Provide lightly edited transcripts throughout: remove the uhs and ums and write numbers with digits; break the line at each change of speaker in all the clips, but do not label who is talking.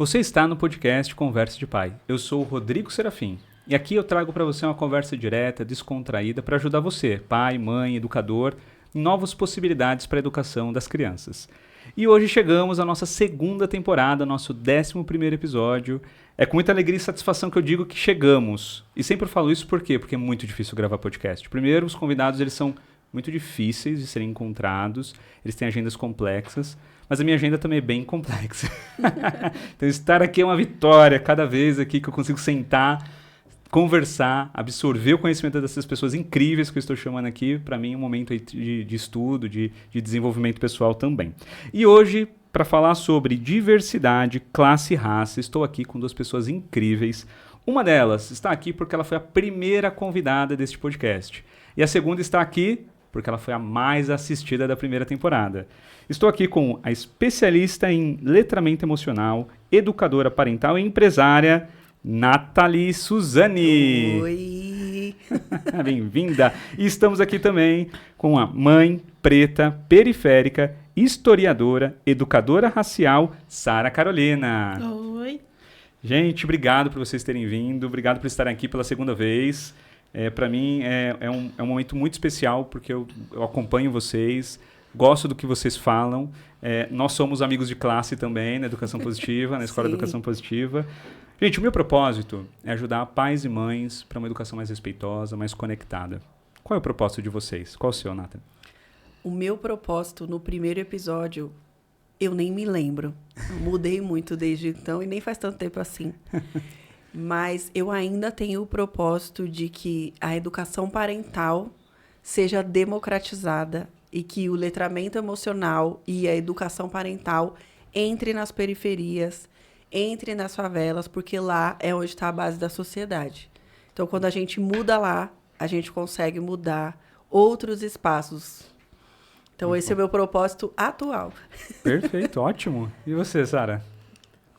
Você está no podcast Conversa de Pai. Eu sou o Rodrigo Serafim e aqui eu trago para você uma conversa direta, descontraída, para ajudar você, pai, mãe, educador, em novas possibilidades para a educação das crianças. E hoje chegamos à nossa segunda temporada, nosso 11º episódio. É com muita alegria e satisfação que eu digo que chegamos. E sempre falo isso por quê? Porque é muito difícil gravar podcast. Primeiro, os convidados eles são muito difíceis de serem encontrados, eles têm agendas complexas, mas a minha agenda também é bem complexa. Então estar aqui é uma vitória, cada vez aqui que eu consigo sentar, conversar, absorver o conhecimento dessas pessoas incríveis que eu estou chamando aqui, para mim é um momento aí de estudo, de desenvolvimento pessoal também. E hoje, para falar sobre diversidade, classe e raça, estou aqui com duas pessoas incríveis. Uma delas está aqui porque ela foi a primeira convidada deste podcast. E a segunda está aqui porque ela foi a mais assistida da primeira temporada. Estou aqui com a especialista em letramento emocional, educadora parental e empresária, Nathalie Suzani.
Oi!
Bem-vinda! E estamos aqui também com a mãe preta, periférica, historiadora, educadora racial, Sara Carolina.
Oi!
Gente, obrigado por vocês terem vindo, obrigado por estarem aqui pela segunda vez. Para mim é um momento muito especial porque eu acompanho vocês, gosto do que vocês falam. Nós somos amigos de classe também na Educação Positiva, na Escola de Educação Positiva. Gente, o meu propósito é ajudar pais e mães para uma educação mais respeitosa, mais conectada. Qual é o propósito de vocês? Qual é o seu, Nathan?
O meu propósito no primeiro episódio, eu nem me lembro. Eu mudei muito desde então e nem faz tanto tempo assim. Mas eu ainda tenho o propósito de que a educação parental seja democratizada e que o letramento emocional e a educação parental entre nas periferias, entre nas favelas, porque lá é onde está a base da sociedade. Então, quando a gente muda lá, a gente consegue mudar outros espaços. Então, esse é o meu propósito atual.
Perfeito, ótimo. E você, Sara?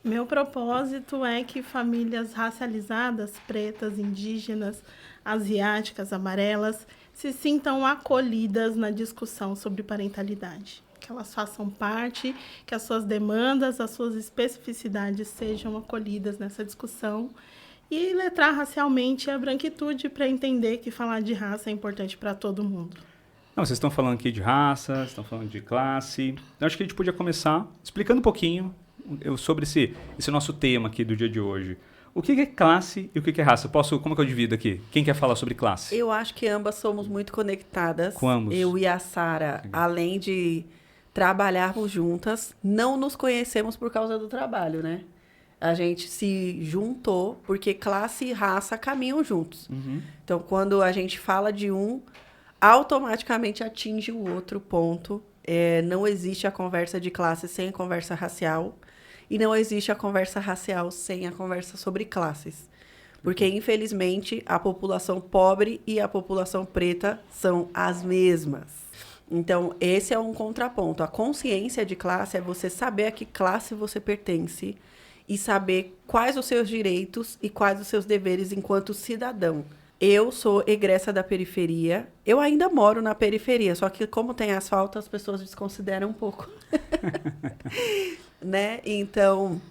Meu propósito é que famílias racializadas, pretas, indígenas, asiáticas, amarelas, se sintam acolhidas na discussão sobre parentalidade. Que elas façam parte, que as suas demandas, as suas especificidades sejam acolhidas nessa discussão. E letrar racialmente a branquitude para entender que falar de raça é importante para todo mundo.
Não, vocês estão falando aqui de raça, estão falando de classe. Eu acho que a gente podia começar explicando um pouquinho sobre esse nosso tema aqui do dia de hoje. O que é classe e o que é raça? Como que eu divido aqui? Quem quer falar sobre classe?
Eu acho que ambas somos muito conectadas.
Com ambos.
Eu e a Sara, além de trabalharmos juntas, não nos conhecemos por causa do trabalho, né? A gente se juntou porque classe e raça caminham juntos.
Uhum.
Então, quando a gente fala de um, automaticamente atinge o outro ponto. Não existe a conversa de classe sem a conversa racial. E não existe a conversa racial sem a conversa sobre classes. Porque, infelizmente, a população pobre e a população preta são as mesmas. Então, esse é um contraponto. A consciência de classe é você saber a que classe você pertence e saber quais os seus direitos e quais os seus deveres enquanto cidadão. Eu sou egressa da periferia. Eu ainda moro na periferia, só que como tem asfalto, as pessoas desconsideram um pouco. Né? Então,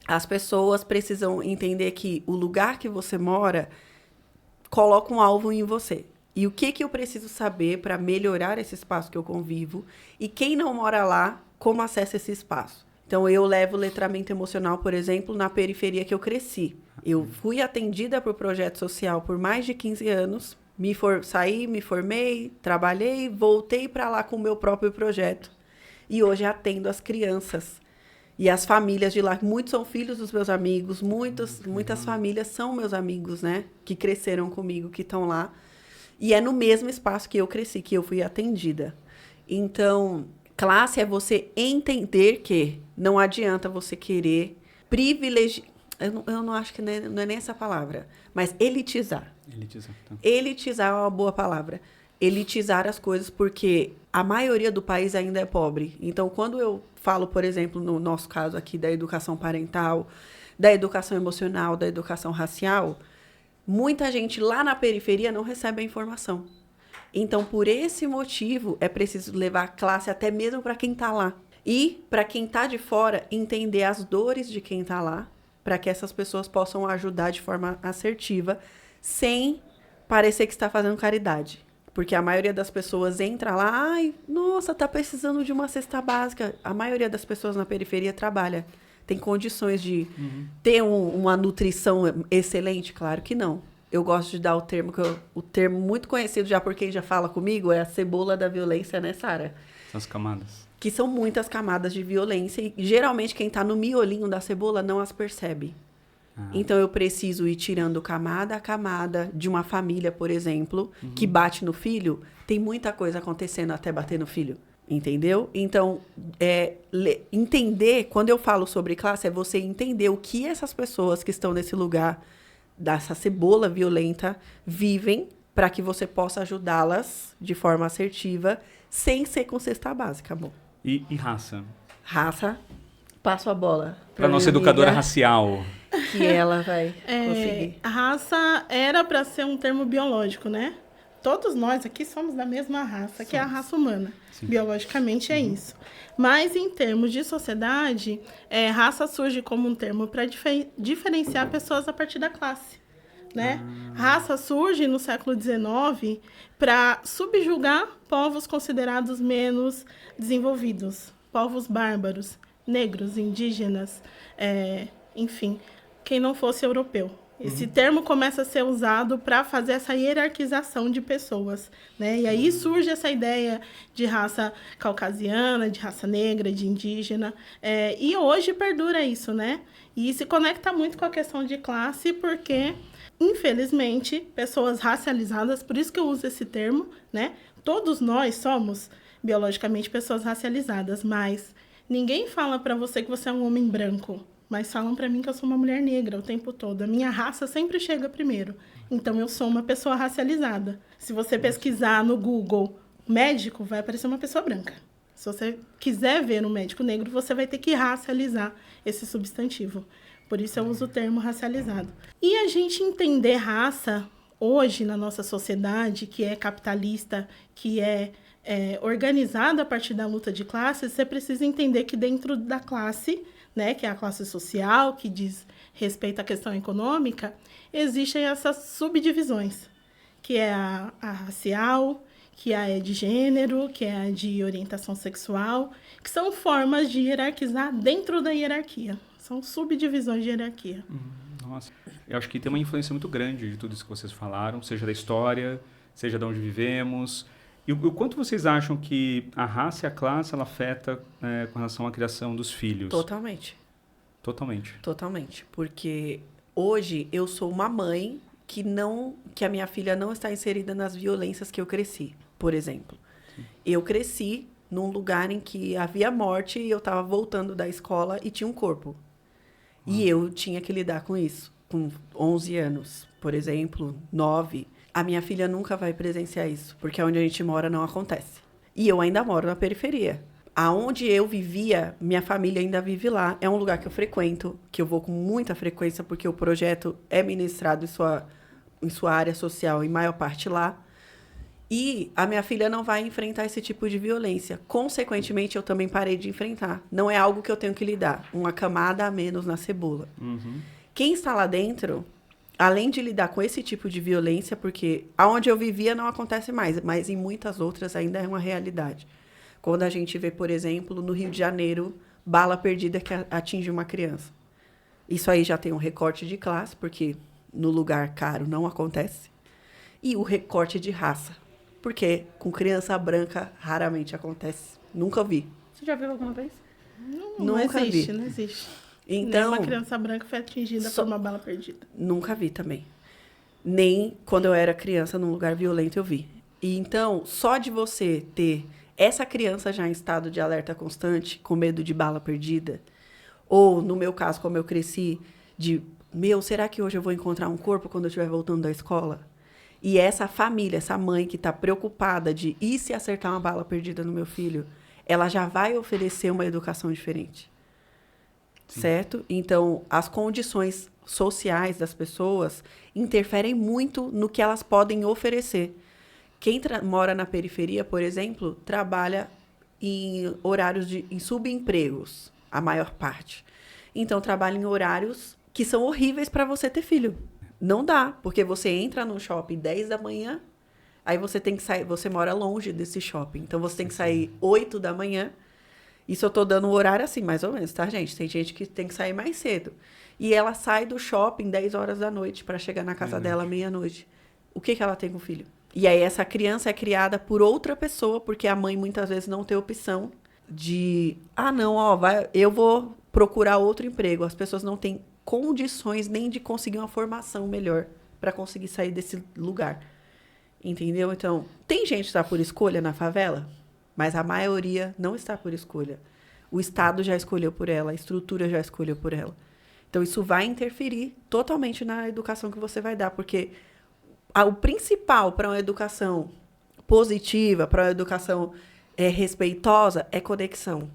as pessoas precisam entender que o lugar que você mora coloca um alvo em você. E o que eu preciso saber para melhorar esse espaço que eu convivo? E quem não mora lá, como acessa esse espaço? Então, eu levo letramento emocional, por exemplo, na periferia que eu cresci. Eu fui atendida por projeto social por mais de 15 anos. Saí, me formei, trabalhei, voltei para lá com o meu próprio projeto. E hoje atendo as crianças e as famílias de lá. Muitos são filhos dos meus amigos, muitas famílias são meus amigos, né? Que cresceram comigo, que estão lá. E é no mesmo espaço que eu cresci, que eu fui atendida. Então, classe é você entender que não adianta você querer privilegiar. Eu não acho que não é nem essa palavra, mas elitizar.
Elitizar, tá.
Elitizar é uma boa palavra. Elitizar as coisas, porque a maioria do país ainda é pobre. Então, quando eu falo, por exemplo, no nosso caso aqui da educação parental, da educação emocional, da educação racial, muita gente lá na periferia não recebe a informação. Então, por esse motivo, é preciso levar a classe até mesmo para quem está lá. E, para quem está de fora, entender as dores de quem está lá, para que essas pessoas possam ajudar de forma assertiva, sem parecer que está fazendo caridade. Porque a maioria das pessoas entra lá, ai, nossa, tá precisando de uma cesta básica. A maioria das pessoas na periferia trabalha. Tem condições de ter uma nutrição excelente? Claro que não. Eu gosto de dar o termo, o termo muito conhecido já por quem já fala comigo, é a cebola da violência, né, Sara?
São as camadas.
Que são muitas camadas de violência e geralmente quem tá no miolinho da cebola não as percebe. Então eu preciso ir tirando camada a camada de uma família, por exemplo, que bate no filho. Tem muita coisa acontecendo até bater no filho, entendeu? Então, entender, quando eu falo sobre classe, é você entender o que essas pessoas que estão nesse lugar, dessa cebola violenta, vivem, para que você possa ajudá-las de forma assertiva, sem ser com cesta básica, amor.
E raça?
Raça, passo a bola.
Para nossa educadora racial.
Que ela vai conseguir.
A raça era para ser um termo biológico, né? Todos nós aqui somos da mesma raça, que é a raça humana. Sim. Biologicamente é isso. Mas, em termos de sociedade, raça surge como um termo para diferenciar pessoas a partir da classe. Né? Raça surge no século XIX para subjugar povos considerados menos desenvolvidos, povos bárbaros, negros, indígenas, enfim, quem não fosse europeu. Esse termo começa a ser usado para fazer essa hierarquização de pessoas, né? E aí surge essa ideia de raça caucasiana, de raça negra, de indígena, e hoje perdura isso, né? E se conecta muito com a questão de classe, porque, infelizmente, pessoas racializadas, por isso que eu uso esse termo, né? Todos nós somos, biologicamente, pessoas racializadas, mas ninguém fala para você que você é um homem branco. Mas falam para mim que eu sou uma mulher negra o tempo todo. A minha raça sempre chega primeiro. Então, eu sou uma pessoa racializada. Se você pesquisar no Google médico, vai aparecer uma pessoa branca. Se você quiser ver um médico negro, você vai ter que racializar esse substantivo. Por isso, eu uso o termo racializado. E a gente entender raça, hoje, na nossa sociedade, que é capitalista, que é organizada a partir da luta de classes, você precisa entender que dentro da classe, né, que é a classe social, que diz respeito à questão econômica, existem essas subdivisões, que é a racial, que é a de gênero, que é a de orientação sexual, que são formas de hierarquizar dentro da hierarquia. São subdivisões de hierarquia.
Nossa, eu acho que tem uma influência muito grande de tudo isso que vocês falaram, seja da história, seja de onde vivemos. E o quanto vocês acham que a raça e a classe ela afeta com relação à criação dos filhos?
Totalmente.
Totalmente.
Totalmente. Porque hoje eu sou uma mãe que a minha filha não está inserida nas violências que eu cresci, por exemplo. Sim. Eu cresci num lugar em que havia morte e eu estava voltando da escola e tinha um corpo. E eu tinha que lidar com isso. Com 11 anos, por exemplo, 9. A minha filha nunca vai presenciar isso, porque onde a gente mora não acontece. E eu ainda moro na periferia. Aonde eu vivia, minha família ainda vive lá. É um lugar que eu frequento, que eu vou com muita frequência, porque o projeto é ministrado em sua área social, em maior parte lá. E a minha filha não vai enfrentar esse tipo de violência. Consequentemente, eu também parei de enfrentar. Não é algo que eu tenho que lidar. Uma camada a menos na cebola. Quem está lá dentro, além de lidar com esse tipo de violência, porque aonde eu vivia não acontece mais, mas em muitas outras ainda é uma realidade. Quando a gente vê, por exemplo, no Rio de Janeiro, bala perdida que atinge uma criança. Isso aí já tem um recorte de classe, porque no lugar caro não acontece. E o recorte de raça, porque com criança branca raramente acontece. Nunca vi.
Você já viu alguma vez? Não existe.
Então,
nenhuma criança branca foi atingida por uma bala perdida.
Nunca vi também. Nem quando eu era criança num lugar violento eu vi. E então, só de você ter essa criança já em estado de alerta constante, com medo de bala perdida, ou no meu caso, como eu cresci, será que hoje eu vou encontrar um corpo quando eu estiver voltando da escola? E essa família, essa mãe que está preocupada de e se acertar uma bala perdida no meu filho, ela já vai oferecer uma educação diferente. Sim. Certo? Então, as condições sociais das pessoas interferem muito no que elas podem oferecer. Quem mora na periferia, por exemplo, trabalha em horários em subempregos, a maior parte. Então, trabalha em horários que são horríveis para você ter filho. Não dá, porque você entra no shopping 10 da manhã, aí você tem que sair, você mora longe desse shopping, então você tem que sair 8 da manhã. Isso eu tô dando um horário assim, mais ou menos, tá, gente? Tem gente que tem que sair mais cedo. E ela sai do shopping 10 horas da noite para chegar na casa dela meia-noite. O que ela tem com o filho? E aí essa criança é criada por outra pessoa, porque a mãe muitas vezes não tem opção de... não, eu vou procurar outro emprego. As pessoas não têm condições nem de conseguir uma formação melhor para conseguir sair desse lugar. Entendeu? Então, tem gente que está por escolha na favela, mas a maioria não está por escolha. O Estado já escolheu por ela, a estrutura já escolheu por ela. Então, isso vai interferir totalmente na educação que você vai dar, porque o principal para uma educação positiva, para uma educação respeitosa, é conexão.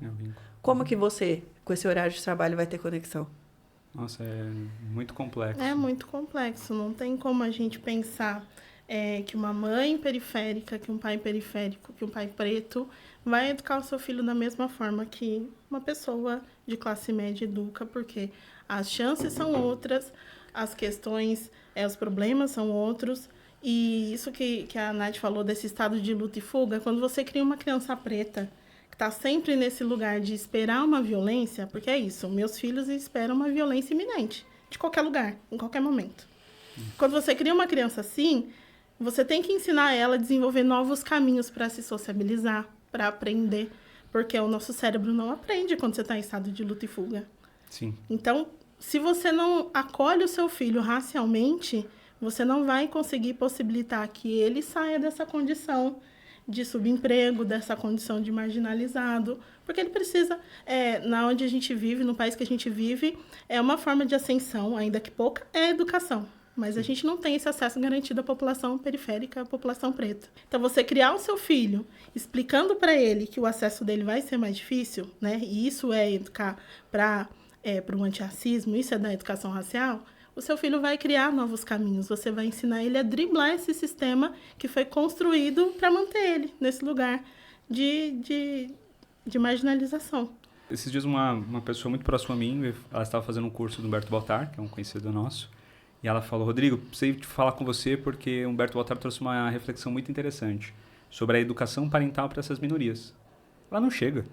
Como que você, com esse horário de trabalho, vai ter conexão?
Nossa, é muito complexo.
É muito complexo. Não tem como a gente pensar que uma mãe periférica, que um pai periférico, que um pai preto vai educar o seu filho da mesma forma que uma pessoa de classe média educa, porque as chances são outras, as questões, os problemas são outros. E isso que a Nath falou desse estado de luta e fuga, quando você cria uma criança preta que está sempre nesse lugar de esperar uma violência, porque é isso, meus filhos esperam uma violência iminente, de qualquer lugar, em qualquer momento. Quando você cria uma criança assim, você tem que ensinar ela a desenvolver novos caminhos para se sociabilizar, para aprender, porque o nosso cérebro não aprende quando você está em estado de luta e fuga.
Sim.
Então, se você não acolhe o seu filho racialmente, você não vai conseguir possibilitar que ele saia dessa condição de subemprego, dessa condição de marginalizado, porque ele precisa, na onde a gente vive, no país que a gente vive, é uma forma de ascensão, ainda que pouca, é a educação. Mas a gente não tem esse acesso garantido à população periférica, à população preta. Então, você criar o seu filho, explicando para ele que o acesso dele vai ser mais difícil, né? E isso é educar para o antirracismo, isso é da educação racial, o seu filho vai criar novos caminhos. Você vai ensinar ele a driblar esse sistema que foi construído para manter ele nesse lugar de marginalização.
Esses dias uma pessoa muito próxima a mim, ela estava fazendo um curso do Humberto Baltar, que é um conhecido nosso, e ela falou: Rodrigo, preciso falar com você porque o Humberto Baltar trouxe uma reflexão muito interessante sobre a educação parental para essas minorias. Ela não chega.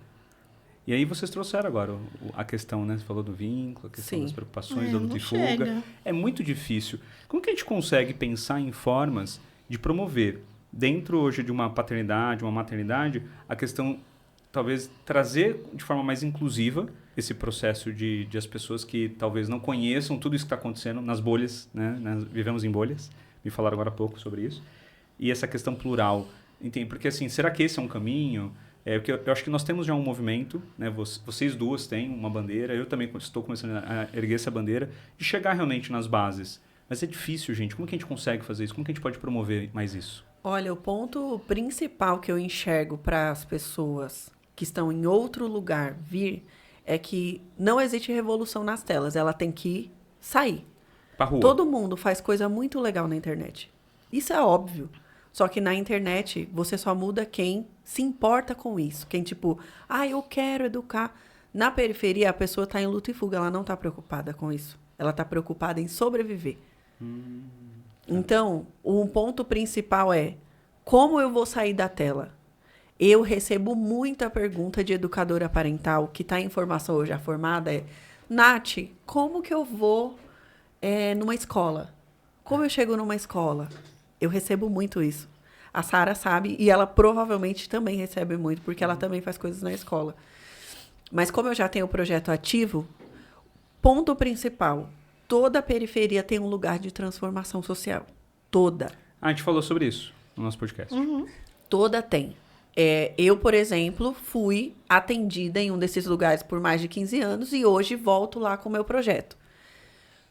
E aí vocês trouxeram agora a questão, né? Você falou do vínculo, a questão das preocupações, da luta e fuga.
Chega.
É muito difícil. Como que a gente consegue pensar em formas de promover, dentro hoje de uma paternidade, uma maternidade, a questão, talvez, trazer de forma mais inclusiva esse processo de as pessoas que talvez não conheçam tudo isso que está acontecendo nas bolhas, né? Vivemos em bolhas, me falaram agora há pouco sobre isso. E essa questão plural. Entende? Porque, assim, será que esse é um caminho? Porque eu acho que nós temos já um movimento, né? Vocês duas têm uma bandeira, eu também estou começando a erguer essa bandeira, de chegar realmente nas bases. Mas é difícil, gente. Como que a gente consegue fazer isso? Como que a gente pode promover mais isso?
Olha, o ponto principal que eu enxergo para as pessoas que estão em outro lugar vir é que não existe revolução nas telas. Ela tem que sair.
Pra rua.
Todo mundo faz coisa muito legal na internet. Isso é óbvio. Só que na internet, você só muda quem se importa com isso. Quem, tipo, eu quero educar. Na periferia, a pessoa está em luta e fuga. Ela não está preocupada com isso. Ela está preocupada em sobreviver. Então, o ponto principal é: como eu vou sair da tela? Eu recebo muita pergunta de educadora parental que está em formação ou já formada. Nath, como que eu vou numa escola? Como eu chego numa escola? Eu recebo muito isso. A Sara sabe e ela provavelmente também recebe muito, porque ela também faz coisas na escola. Mas como eu já tenho o projeto ativo, ponto principal: toda a periferia tem um lugar de transformação social. Toda.
A gente falou sobre isso no nosso podcast.
Toda tem. Eu, por exemplo, fui atendida em um desses lugares por mais de 15 anos e hoje volto lá com o meu projeto.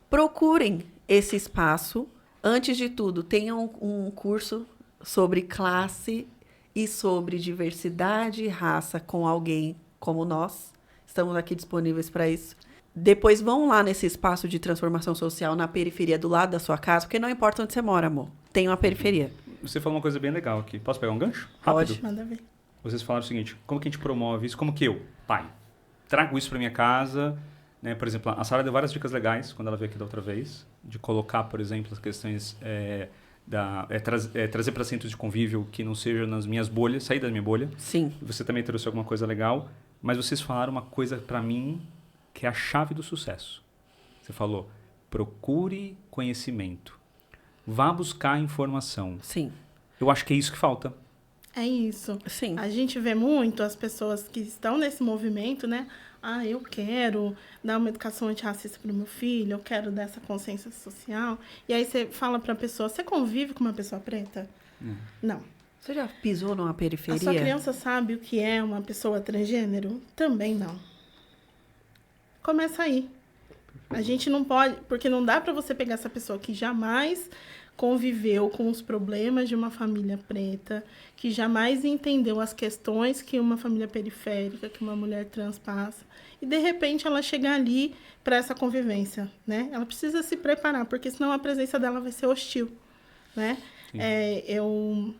Procurem esse espaço. Antes de tudo, tenham um curso sobre classe e sobre diversidade e raça com alguém como nós. Estamos aqui disponíveis para isso. Depois vão lá nesse espaço de transformação social na periferia do lado da sua casa, porque não importa onde você mora, amor. Tem uma periferia.
Você falou uma coisa bem legal aqui. Posso pegar um gancho? Rápido.
Pode.
Manda ver.
vocês falaram o seguinte, como que a gente promove isso? Como que eu, pai, trago isso para minha casa, né? Por exemplo, a Sara deu várias dicas legais quando ela veio aqui da outra vez, de colocar, por exemplo, as questões trazer para centros de convívio que não sejam nas minhas bolhas, sair da minha bolha.
Sim.
Você também trouxe alguma coisa legal, mas vocês falaram uma coisa para mim que é a chave do sucesso. Você falou, procure conhecimento. Vá buscar informação.
Sim.
Eu acho que é isso que falta.
É isso.
Sim.
A gente vê muito as pessoas que estão nesse movimento, né? Ah, eu quero dar uma educação antirracista para o meu filho, eu quero dar essa consciência social. E aí você fala para a pessoa, você convive com uma pessoa preta? Não.
Você já pisou numa periferia?
A sua criança sabe o que é uma pessoa transgênero? Também não. Começa aí. A gente não pode, porque não dá para você pegar essa pessoa que jamais conviveu com os problemas de uma família preta, que jamais entendeu as questões que uma família periférica, que uma mulher trans passa, e de repente ela chegar ali para essa convivência, né? Ela precisa se preparar, porque senão a presença dela vai ser hostil, né? Eu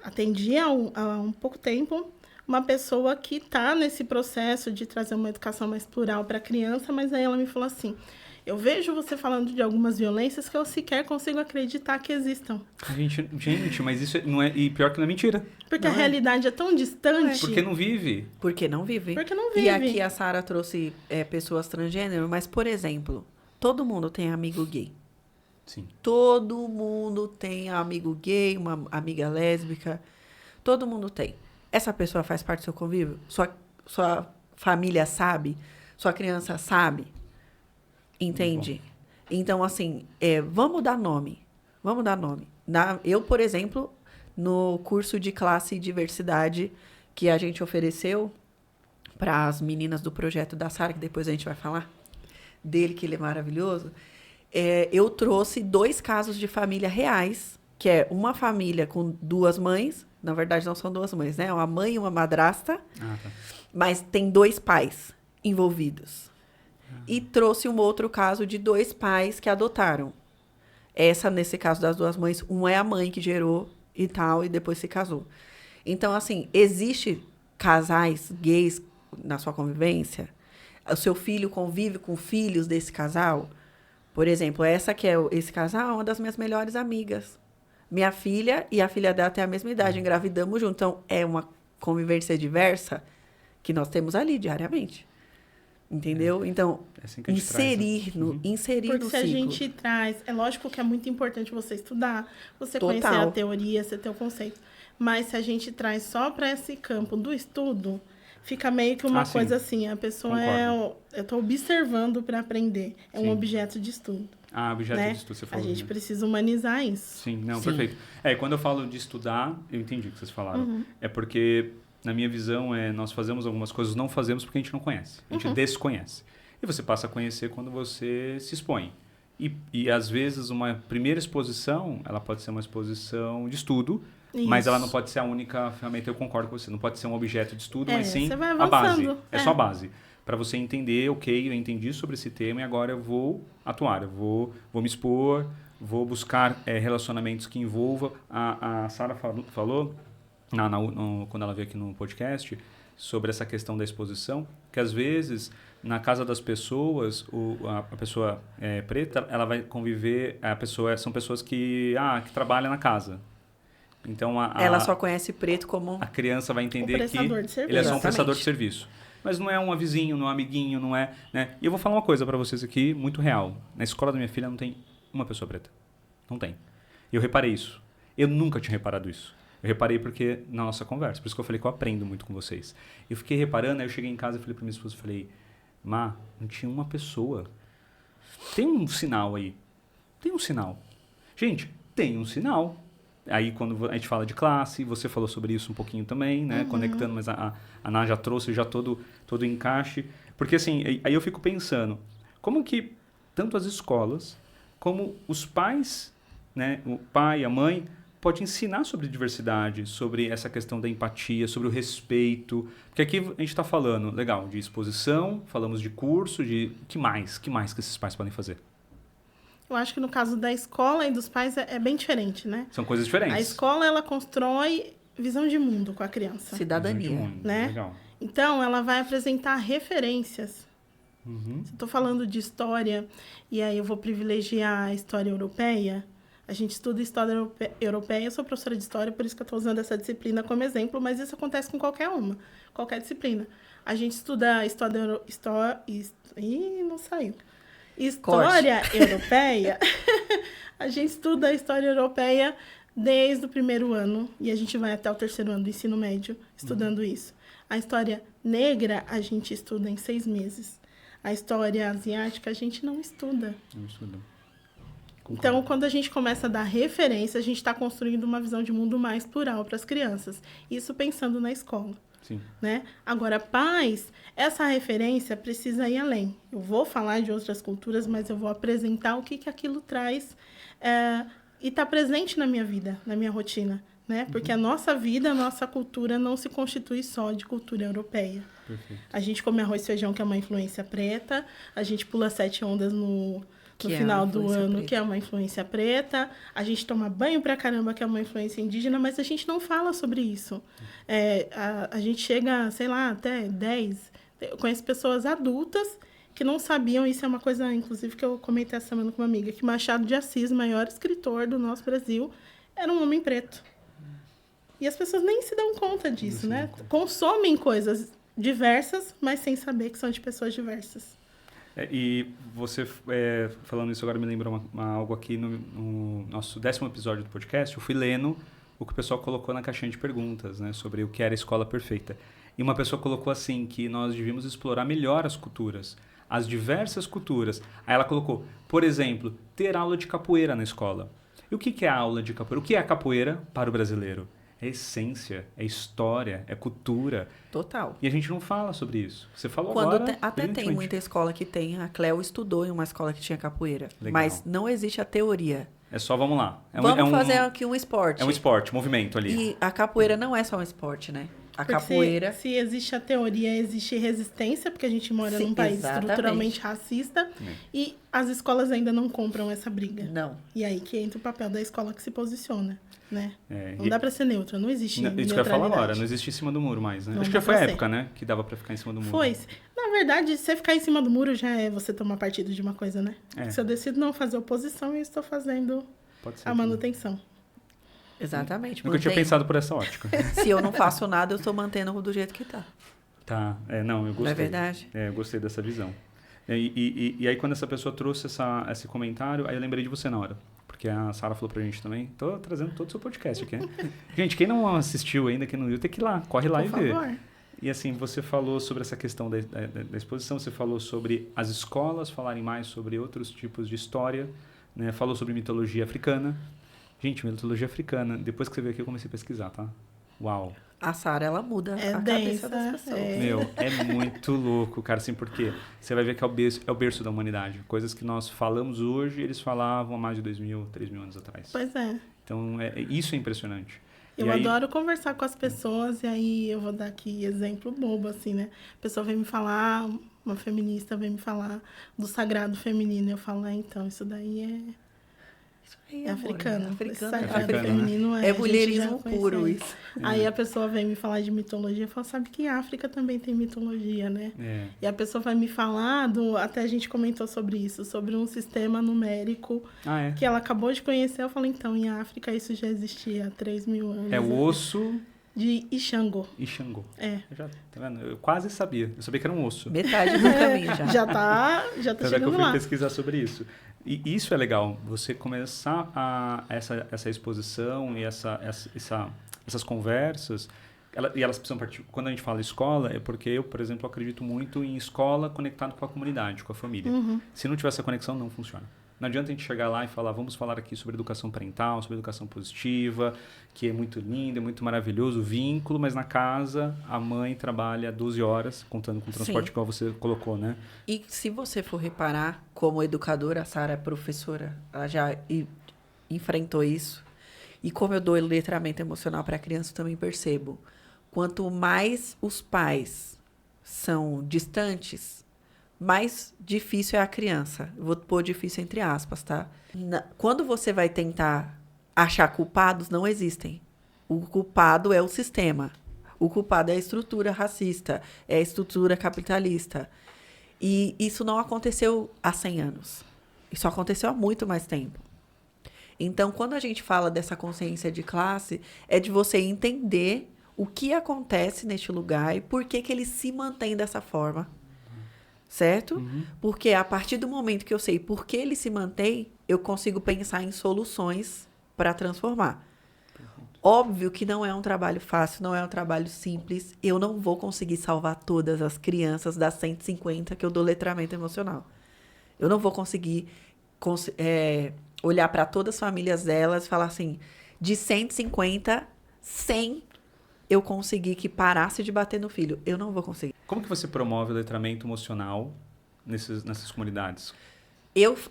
atendi há um pouco tempo uma pessoa que está nesse processo de trazer uma educação mais plural para a criança, mas aí ela me falou assim, eu vejo você falando de algumas violências que eu sequer consigo acreditar que existam.
Gente, mas isso não é... E pior que não é mentira.
Porque a realidade é tão distante.
Porque não vive.
Porque não vive.
Porque não vive.
E aqui a Sara trouxe pessoas transgênero, mas, por exemplo, todo mundo tem amigo gay.
Sim.
Todo mundo tem amigo gay, uma amiga lésbica. Todo mundo tem. Essa pessoa faz parte do seu convívio? Sua família sabe? Sua criança sabe? Entende? Então, assim, vamos dar nome. Vamos dar nome. Eu, por exemplo, no curso de classe e diversidade que a gente ofereceu para as meninas do projeto da Sara, que depois a gente vai falar dele, que ele é maravilhoso, eu trouxe 2 casos de família reais, que é uma família com 2 mães, na verdade não são 2 mães, né? Uma mãe e uma madrasta, mas tem 2 pais envolvidos. E trouxe um outro caso de 2 pais que adotaram. Nesse caso das 2 mães, uma é a mãe que gerou e tal, e depois se casou. Então, assim, existe casais gays na sua convivência? O seu filho convive com filhos desse casal? Por exemplo, esse casal é uma das minhas melhores amigas. Minha filha e a filha dela têm a mesma idade, engravidamos juntos. Então, é uma convivência diversa que nós temos ali diariamente. Entendeu? Então,
assim que
Porque
inserir no ciclo.
se a gente traz... É lógico que é muito importante você estudar, você conhecer a teoria, você ter o conceito. Mas se a gente traz só para esse campo do estudo, fica meio que uma coisa assim. A pessoa eu estou observando para aprender. É um objeto de estudo.
Objeto
né?
de estudo, você falou.
A gente precisa humanizar isso.
Sim, perfeito. Quando eu falo de estudar, eu entendi o que vocês falaram. É porque... Na minha visão, nós fazemos algumas coisas, não fazemos porque a gente não conhece. A gente desconhece. E você passa a conhecer quando você se expõe. E às vezes, uma primeira exposição, ela pode ser uma exposição de estudo, mas ela não pode ser a única ferramenta, eu concordo com você. Não pode ser um objeto de estudo, mas sim a base. É só a base. Para você entender, ok, eu entendi sobre esse tema e agora eu vou atuar. Eu vou me expor, vou buscar relacionamentos que envolvam. A Sara falou... quando ela veio aqui no podcast, sobre essa questão da exposição, que às vezes, na casa das pessoas, a pessoa preta, ela vai conviver, são pessoas que trabalham na casa. Então,
ela só conhece preto como...
A criança vai entender que
ele
é só um prestador de serviço. Mas não é um vizinho, não é um amiguinho, não é... Né? E eu vou falar uma coisa para vocês aqui, muito real. Na escola da minha filha não tem uma pessoa preta. Não tem. E eu reparei isso. Eu nunca tinha reparado isso. Eu reparei porque na nossa conversa, por isso que eu falei que eu aprendo muito com vocês. Eu fiquei reparando, aí eu cheguei em casa e falei pra minha esposa, falei, Má, não tinha uma pessoa. Tem um sinal aí. Tem um sinal. Gente, tem um sinal. Aí quando a gente fala de classe, você falou sobre isso um pouquinho também, né? Conectando, mas a Ná já trouxe já todo o encaixe. Porque assim, aí eu fico pensando, como que tanto as escolas, como os pais, né? O pai, a mãe... pode ensinar sobre diversidade, sobre essa questão da empatia, sobre o respeito. Porque aqui a gente está falando, legal, de exposição, falamos de curso, de... que mais que esses pais podem fazer?
Eu acho que no caso da escola e dos pais é bem diferente, né?
São coisas diferentes.
A escola, ela constrói visão de mundo com a criança.
Cidadania.
Né?
Legal.
Então, ela vai apresentar referências.
Uhum.
Se eu estou falando de história, e aí eu vou privilegiar a história europeia, a gente estuda história europeia, eu sou professora de história, por isso que eu estou usando essa disciplina como exemplo, mas isso acontece com qualquer disciplina. A gente estuda não saiu. História europeia, a gente estuda a história europeia desde o primeiro ano, e a gente vai até o terceiro ano do ensino médio estudando isso. A história negra, a gente estuda em 6 meses. A história asiática, a gente não estuda.
Não estuda.
Então, quando a gente começa a dar referência, a gente está construindo uma visão de mundo mais plural para as crianças. Isso pensando na escola.
Sim.
Né? Agora, pais, essa referência precisa ir além. Eu vou falar de outras culturas, mas eu vou apresentar o que aquilo traz e está presente na minha vida, na minha rotina. Né? Porque a nossa vida, a nossa cultura não se constitui só de cultura europeia.
Perfeito.
A gente come arroz e feijão, que é uma influência preta. A gente pula 7 ondas no final do ano, preta. Que é uma influência preta. A gente toma banho pra caramba, que é uma influência indígena, mas a gente não fala sobre isso. A gente chega, sei lá, até 10. Eu conheço pessoas adultas que não sabiam, isso é uma coisa, inclusive, que eu comentei essa semana com uma amiga, que Machado de Assis, o maior escritor do nosso Brasil, era um homem preto. E as pessoas nem se dão conta disso, né? Consomem coisas diversas, mas sem saber que são de pessoas diversas.
E você, falando isso agora, me lembrou algo aqui no nosso 10º episódio do podcast. Eu fui lendo o que o pessoal colocou na caixinha de perguntas, né? Sobre o que era a escola perfeita. E uma pessoa colocou assim, que nós devíamos explorar melhor as culturas, as diversas culturas. Aí ela colocou, por exemplo, ter aula de capoeira na escola. E o que é a aula de capoeira? O que é a capoeira para o brasileiro? É essência, é história, é cultura.
Total.
E a gente não fala sobre isso. Você falou agora...
Até tem muita escola que tem. A Cleo estudou em uma escola que tinha capoeira.
Legal.
Mas não existe a teoria.
É só, vamos lá.
Vamos fazer aqui um esporte.
É um esporte, movimento ali.
E a capoeira não é só um esporte, né? A capoeira...
Se existe a teoria, existe resistência, porque a gente mora num país estruturalmente racista. E as escolas ainda não compram essa briga.
Não.
E aí que entra o papel da escola que se posiciona. Né? Não dá pra ser neutra, não existe neutralidade.
Isso que eu ia falar agora, não existe em cima do muro mais, né?
Não,
acho que já foi a época, né? Que dava pra ficar em cima do muro.
Foi. Na verdade, você ficar em cima do muro já é você tomar partido de uma coisa, né? Se eu decido não fazer oposição, eu estou fazendo a manutenção.
Exatamente.
Nunca tinha pensado por essa ótica.
Se eu não faço nada, eu estou mantendo do jeito que tá.
Tá, não, eu gostei.
Não é verdade?
Eu gostei dessa visão. E aí, quando essa pessoa trouxe esse comentário, aí eu lembrei de você na hora. Porque a Sara falou pra gente também. Tô trazendo todo o seu podcast aqui, né? Gente, quem não assistiu ainda, quem não viu, tem que ir lá. Corre lá
por favor.
Vê. E assim, você falou sobre essa questão da exposição, você falou sobre as escolas falarem mais sobre outros tipos de história, né? Falou sobre mitologia africana. Gente, mitologia africana, depois que você veio aqui, eu comecei a pesquisar, tá? Uau!
A Sara, ela muda a cabeça das pessoas.
É muito louco, cara, assim, porque você vai ver que é o berço da humanidade. Coisas que nós falamos hoje, eles falavam há mais de 2.000, 3.000 anos atrás.
Pois é.
Então, isso é impressionante.
Eu adoro conversar com as pessoas, e aí eu vou dar aqui exemplo bobo, assim, né? A pessoa vem me falar, uma feminista vem me falar do sagrado feminino. Eu falo, então, isso daí é africano. Sagrado feminino
é mulherismo puro isso.
Aí a pessoa vem me falar de mitologia, eu falo, sabe que a África também tem mitologia, né? E a pessoa vai me falar, até a gente comentou sobre isso, sobre um sistema numérico que ela acabou de conhecer. Eu falo, então, em África isso já existia há 3.000 anos.
É o osso...
de Ixangô.
Ixangô. Tá vendo? Eu quase sabia. Eu sabia que era um osso.
Metade do caminho já.
já tá
então,
chegando
que eu fui
lá.
pesquisar sobre isso. E isso é legal, você começar essa exposição e essas conversas, e elas precisam partir. Quando a gente fala escola, é porque eu, por exemplo, acredito muito em escola conectado com a comunidade, com a família. Se não tiver essa conexão, não funciona. Não adianta a gente chegar lá e falar, vamos falar aqui sobre educação parental, sobre educação positiva, que é muito lindo, é muito maravilhoso, o vínculo, mas na casa a mãe trabalha 12 horas, contando com o transporte igual você colocou, né?
E se você for reparar, como educadora, a Sara é professora, ela já enfrentou isso. E como eu dou letramento emocional para a criança, eu também percebo. Quanto mais os pais são distantes, mais difícil é a criança. Eu vou pôr difícil entre aspas, tá? Quando você vai tentar achar culpados, não existem. O culpado é o sistema. O culpado é a estrutura racista, é a estrutura capitalista. E isso não aconteceu há 100 anos. Isso aconteceu há muito mais tempo. Então, quando a gente fala dessa consciência de classe, é de você entender o que acontece neste lugar e por que ele se mantém dessa forma. Certo? Porque a partir do momento que eu sei por que ele se mantém, eu consigo pensar em soluções para transformar. Óbvio que não é um trabalho fácil, não é um trabalho simples. Eu não vou conseguir salvar todas as crianças das 150 que eu dou letramento emocional. Eu não vou conseguir olhar para todas as famílias delas e falar assim, de 150, 100 eu consegui que parasse de bater no filho. Eu não vou conseguir.
Como que você promove o letramento emocional nessas comunidades?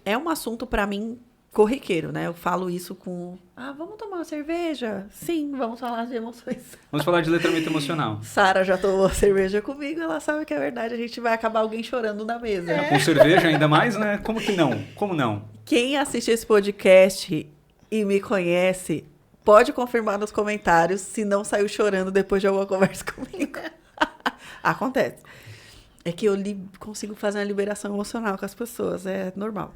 É um assunto para mim corriqueiro, né? Eu falo isso com... vamos tomar uma cerveja? Sim, vamos falar de emoções.
Vamos falar de letramento emocional.
Sara já tomou cerveja comigo, ela sabe que é verdade. A gente vai acabar alguém chorando na mesa.
Com cerveja ainda mais, né? Como que não? Como não?
Quem assiste esse podcast e me conhece, pode confirmar nos comentários se não saiu chorando depois de alguma conversa comigo. Acontece. É que eu consigo fazer uma liberação emocional com as pessoas, é normal.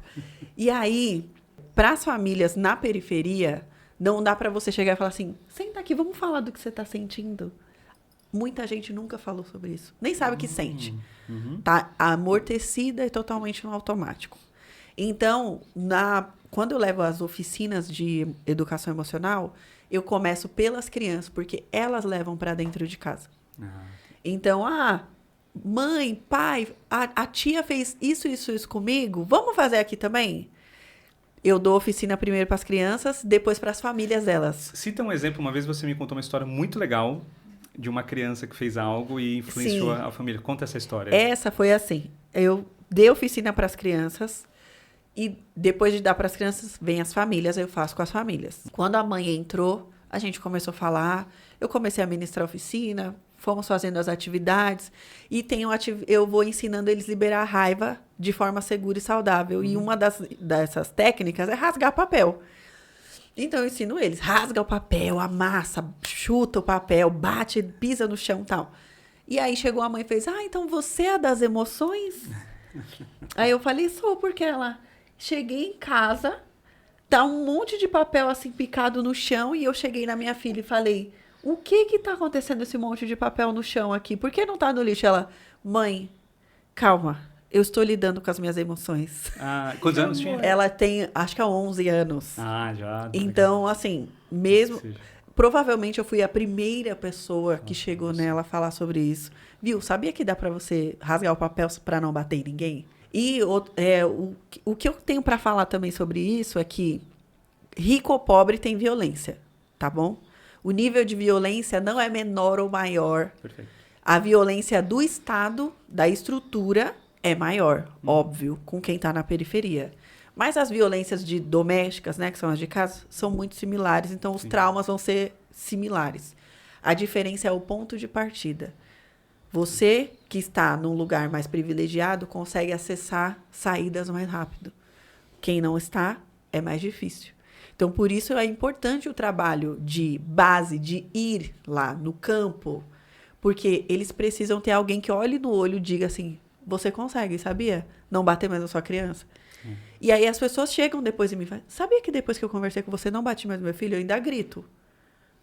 E aí, para as famílias na periferia, não dá para você chegar e falar assim, senta aqui, vamos falar do que você está sentindo. Muita gente nunca falou sobre isso. Nem sabe o que sente. Tá amortecida e totalmente no automático. Então, quando eu levo as oficinas de educação emocional, eu começo pelas crianças, porque elas levam para dentro de casa. Então, mãe, pai, a tia fez isso comigo, vamos fazer aqui também? Eu dou oficina primeiro para as crianças, depois para as famílias delas.
Cita um exemplo, uma vez você me contou uma história muito legal de uma criança que fez algo e influenciou a família. Conta essa história.
Essa foi assim, eu dei oficina para as crianças e depois de dar para as crianças, vem as famílias, eu faço com as famílias. Quando a mãe entrou, a gente começou a falar, eu comecei a ministrar a oficina, fomos fazendo as atividades e eu vou ensinando eles a liberar a raiva de forma segura e saudável. E uma dessas técnicas é rasgar papel. Então, eu ensino eles, rasga o papel, amassa, chuta o papel, bate, pisa no chão e tal. E aí chegou a mãe e fez, então você é das emoções? Aí eu falei, sou, porque ela... Cheguei em casa, tá um monte de papel assim picado no chão e eu cheguei na minha filha e falei, o que tá acontecendo esse monte de papel no chão aqui? Por que não tá no lixo? Ela, mãe, calma, eu estou lidando com as minhas emoções.
Quantos anos tinha?
Ela tem, acho que há 11 anos.
Já.
Então, assim, mesmo... Provavelmente eu fui a primeira pessoa que chegou nela a falar sobre isso. Viu, sabia que dá pra você rasgar o papel pra não bater em ninguém? E o que eu tenho para falar também sobre isso é que rico ou pobre tem violência, tá bom? O nível de violência não é menor ou maior.
Perfeito.
A violência do Estado, da estrutura, é maior, óbvio, com quem está na periferia. Mas as violências domésticas, né, que são as de casa, são muito similares, então os traumas vão ser similares. A diferença é o ponto de partida. Você que está num lugar mais privilegiado consegue acessar saídas mais rápido. Quem não está, é mais difícil. Então, por isso é importante o trabalho de base, de ir lá no campo, porque eles precisam ter alguém que olhe no olho e diga assim, você consegue, sabia? Não bater mais na sua criança. E aí as pessoas chegam depois e me falam, sabia que depois que eu conversei com você, não bati mais no meu filho? Eu ainda grito.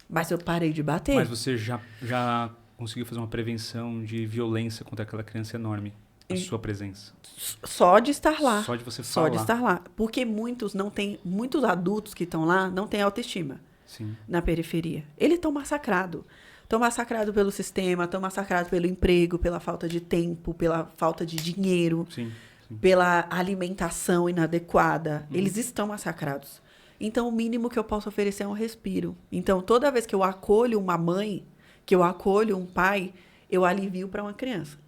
Mas eu parei de bater.
Mas você já conseguiu fazer uma prevenção de violência contra aquela criança enorme? A sua presença.
Só de estar lá.
Só de você falar.
Só de estar lá. Porque muitos adultos que estão lá não têm autoestima.
Sim.
Na periferia. Eles estão massacrados. Estão massacrados pelo sistema, estão massacrados pelo emprego, pela falta de tempo, pela falta de dinheiro, pela alimentação inadequada. Eles estão massacrados. Então, o mínimo que eu posso oferecer é um respiro. Então, toda vez que eu acolho uma mãe, que eu acolho um pai, eu alivio para uma criança.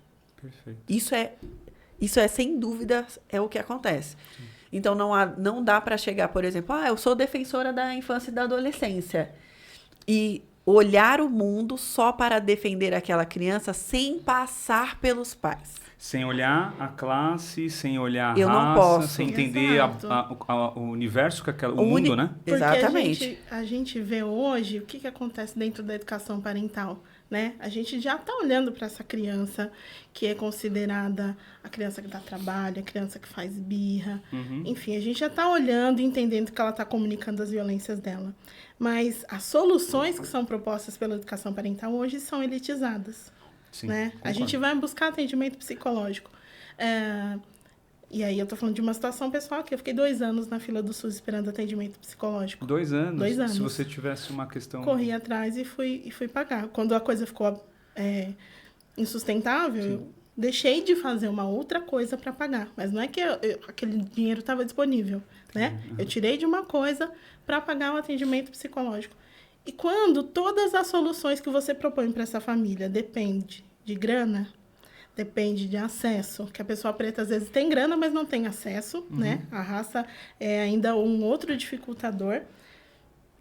Perfeito.
Isso é, sem dúvida, é o que acontece. Sim. Então, não dá para chegar, por exemplo, eu sou defensora da infância e da adolescência. E olhar o mundo só para defender aquela criança sem passar pelos pais.
Sem olhar a classe, sem olhar a
Eu não
raça,
posso.
sem entender
Exato.
o universo, o mundo, né?
Porque
Exatamente.
a gente vê hoje o que acontece dentro da educação parental, né? A gente já está olhando para essa criança que é considerada a criança que dá trabalho, a criança que faz birra. Enfim, a gente já está olhando e entendendo que ela está comunicando as violências dela. Mas as soluções que são propostas pela educação parental hoje são elitizadas.
Sim,
Né? A
concordo.
gente vai buscar atendimento psicológico. E aí eu estou falando de uma situação pessoal que eu fiquei 2 anos na fila do SUS esperando atendimento psicológico.
2 anos.
2 anos.
Se você tivesse uma questão...
Corri atrás e fui pagar. Quando a coisa ficou insustentável, eu deixei de fazer uma outra coisa para pagar. Mas não é que aquele dinheiro estava disponível, né? Eu tirei de uma coisa para pagar o atendimento psicológico. E quando todas as soluções que você propõe para essa família depende de grana, depende de acesso, que a pessoa preta às vezes tem grana, mas não tem acesso, né? A raça é ainda um outro dificultador.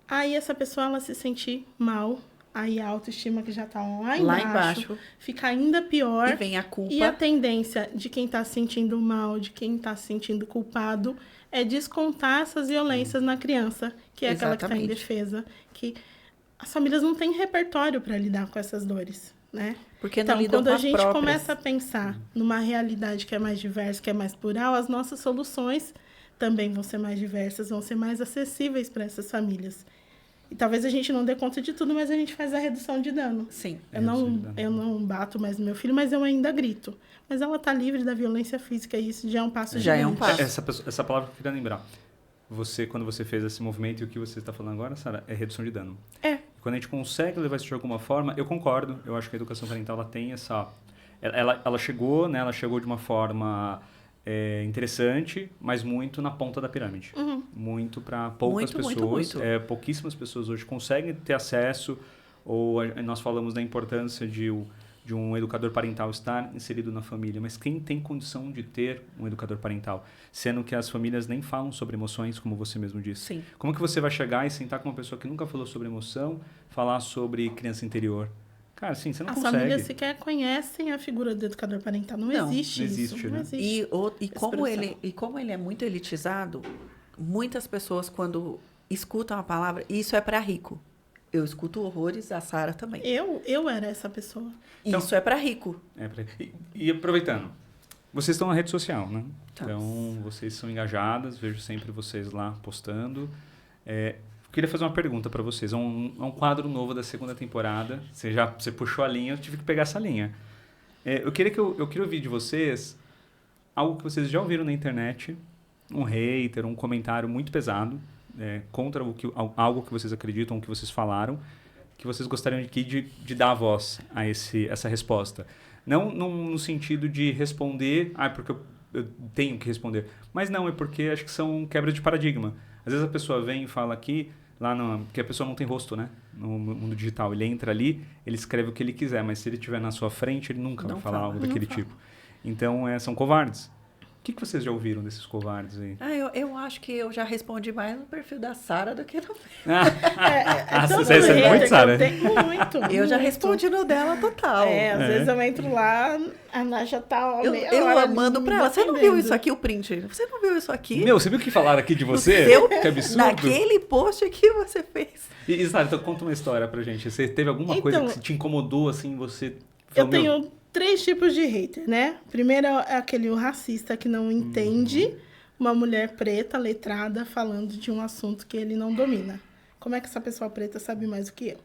Aí essa pessoa ela se sente mal, aí a autoestima que já está lá embaixo fica ainda pior.
E vem a culpa.
E a tendência de quem está se sentindo mal, de quem está se sentindo culpado, é descontar essas violências na criança, que é aquela que está em defesa, que as famílias não têm repertório para lidar com essas dores, né?
Porque não
Então,
lidam
quando
com
a
as
gente
próprias.
começa a pensar numa realidade que é mais diversa, que é mais plural, as nossas soluções também vão ser mais diversas, vão ser mais acessíveis para essas famílias. E talvez a gente não dê conta de tudo, mas a gente faz a redução de dano.
Sim.
Eu não bato mais no meu filho, mas eu ainda grito. Mas ela está livre da violência física e isso já é um passo
Já é um
gigante.
passo.
Essa palavra que eu queria lembrar. Quando você fez esse movimento, e o que você está falando agora, Sara, é redução de dano. Quando a gente consegue levar isso de alguma forma, eu concordo. Eu acho que a educação parental ela tem essa... Ela chegou, né? Ela chegou de uma forma interessante, mas muito na ponta da pirâmide. Muito para poucas pessoas.
Muito.
Pouquíssimas pessoas hoje conseguem ter acesso, ou nós falamos da importância de um educador parental estar inserido na família, mas quem tem condição de ter um educador parental? Sendo que as famílias nem falam sobre emoções, como você mesmo disse.
Sim.
Como que você vai chegar e sentar com uma pessoa que nunca falou sobre emoção, falar sobre criança interior? Cara, assim, você não
As
consegue.
famílias sequer conhecem a figura do educador parental. Não existe
não
isso.
existe,
Não
né?
existe.
E como ele é muito elitizado, muitas pessoas, quando escutam a palavra, isso é para rico. Eu escuto horrores, a Sara também.
Eu era essa pessoa.
Então,
isso é para rico.
E aproveitando, vocês estão na rede social, né?
Tá.
Então, vocês são engajadas, vejo sempre vocês lá postando. Queria fazer uma pergunta para vocês. É um quadro novo da segunda temporada. Você puxou a linha, eu tive que pegar essa linha. Eu queria ouvir de vocês algo que vocês já ouviram na internet, um hater, um comentário muito pesado, contra algo que vocês acreditam, que vocês falaram, que vocês gostariam de dar a voz a essa resposta. Não no sentido de responder, porque eu tenho que responder, mas não, é porque acho que são quebras de paradigma. Às vezes a pessoa vem e fala aqui, porque a pessoa não tem rosto, né? No mundo digital, ele entra ali, ele escreve o que ele quiser, mas se ele estiver na sua frente, ele nunca vai falar algo daquele tipo. Então, são covardes. O que vocês já ouviram desses covardes aí?
Eu acho que eu já respondi mais no perfil da Sara do que no
Todo
você recebe
hater
muito,
que
Sara?
eu tenho, muito.
Eu já
muito.
respondi no dela total.
Às vezes eu entro lá, a Nath já tá
Eu mando pra ela. Você não viu isso aqui, o print? Você não viu isso aqui?
Você viu o que falaram aqui de você? Que absurdo.
Naquele post que você fez.
E Sara, então conta uma história pra gente. Você teve alguma coisa que te incomodou, assim, você...
Eu tenho 3 tipos de hater, né? Primeiro é aquele racista que não entende uma mulher preta, letrada, falando de um assunto que ele não domina. Como é que essa pessoa preta sabe mais do que eu?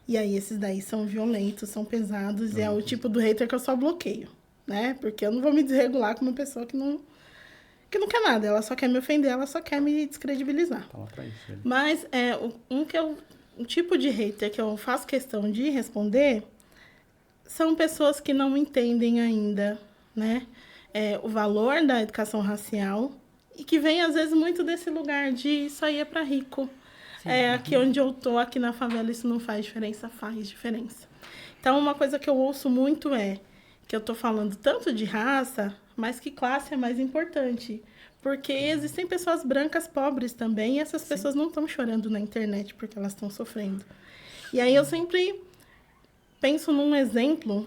E aí, esses daí são violentos, são pesados, e é o tipo do hater que eu só bloqueio, né? Porque eu não vou me desregular com uma pessoa que não quer nada. Ela só quer me ofender, ela só quer me descredibilizar.
Fala pra isso, velho.
Mas um tipo de hater que eu faço questão de responder são pessoas que não entendem ainda, né? O valor da educação racial e que vem, às vezes, muito desse lugar de isso aí é para rico.
Sim.
Aqui onde eu tô, aqui na favela, isso não faz diferença. Faz diferença. Então, uma coisa que eu ouço muito é que eu tô falando tanto de raça, mas que classe é mais importante. Porque existem pessoas brancas pobres também e essas pessoas não estão chorando na internet porque elas estão sofrendo. E aí eu sempre penso num exemplo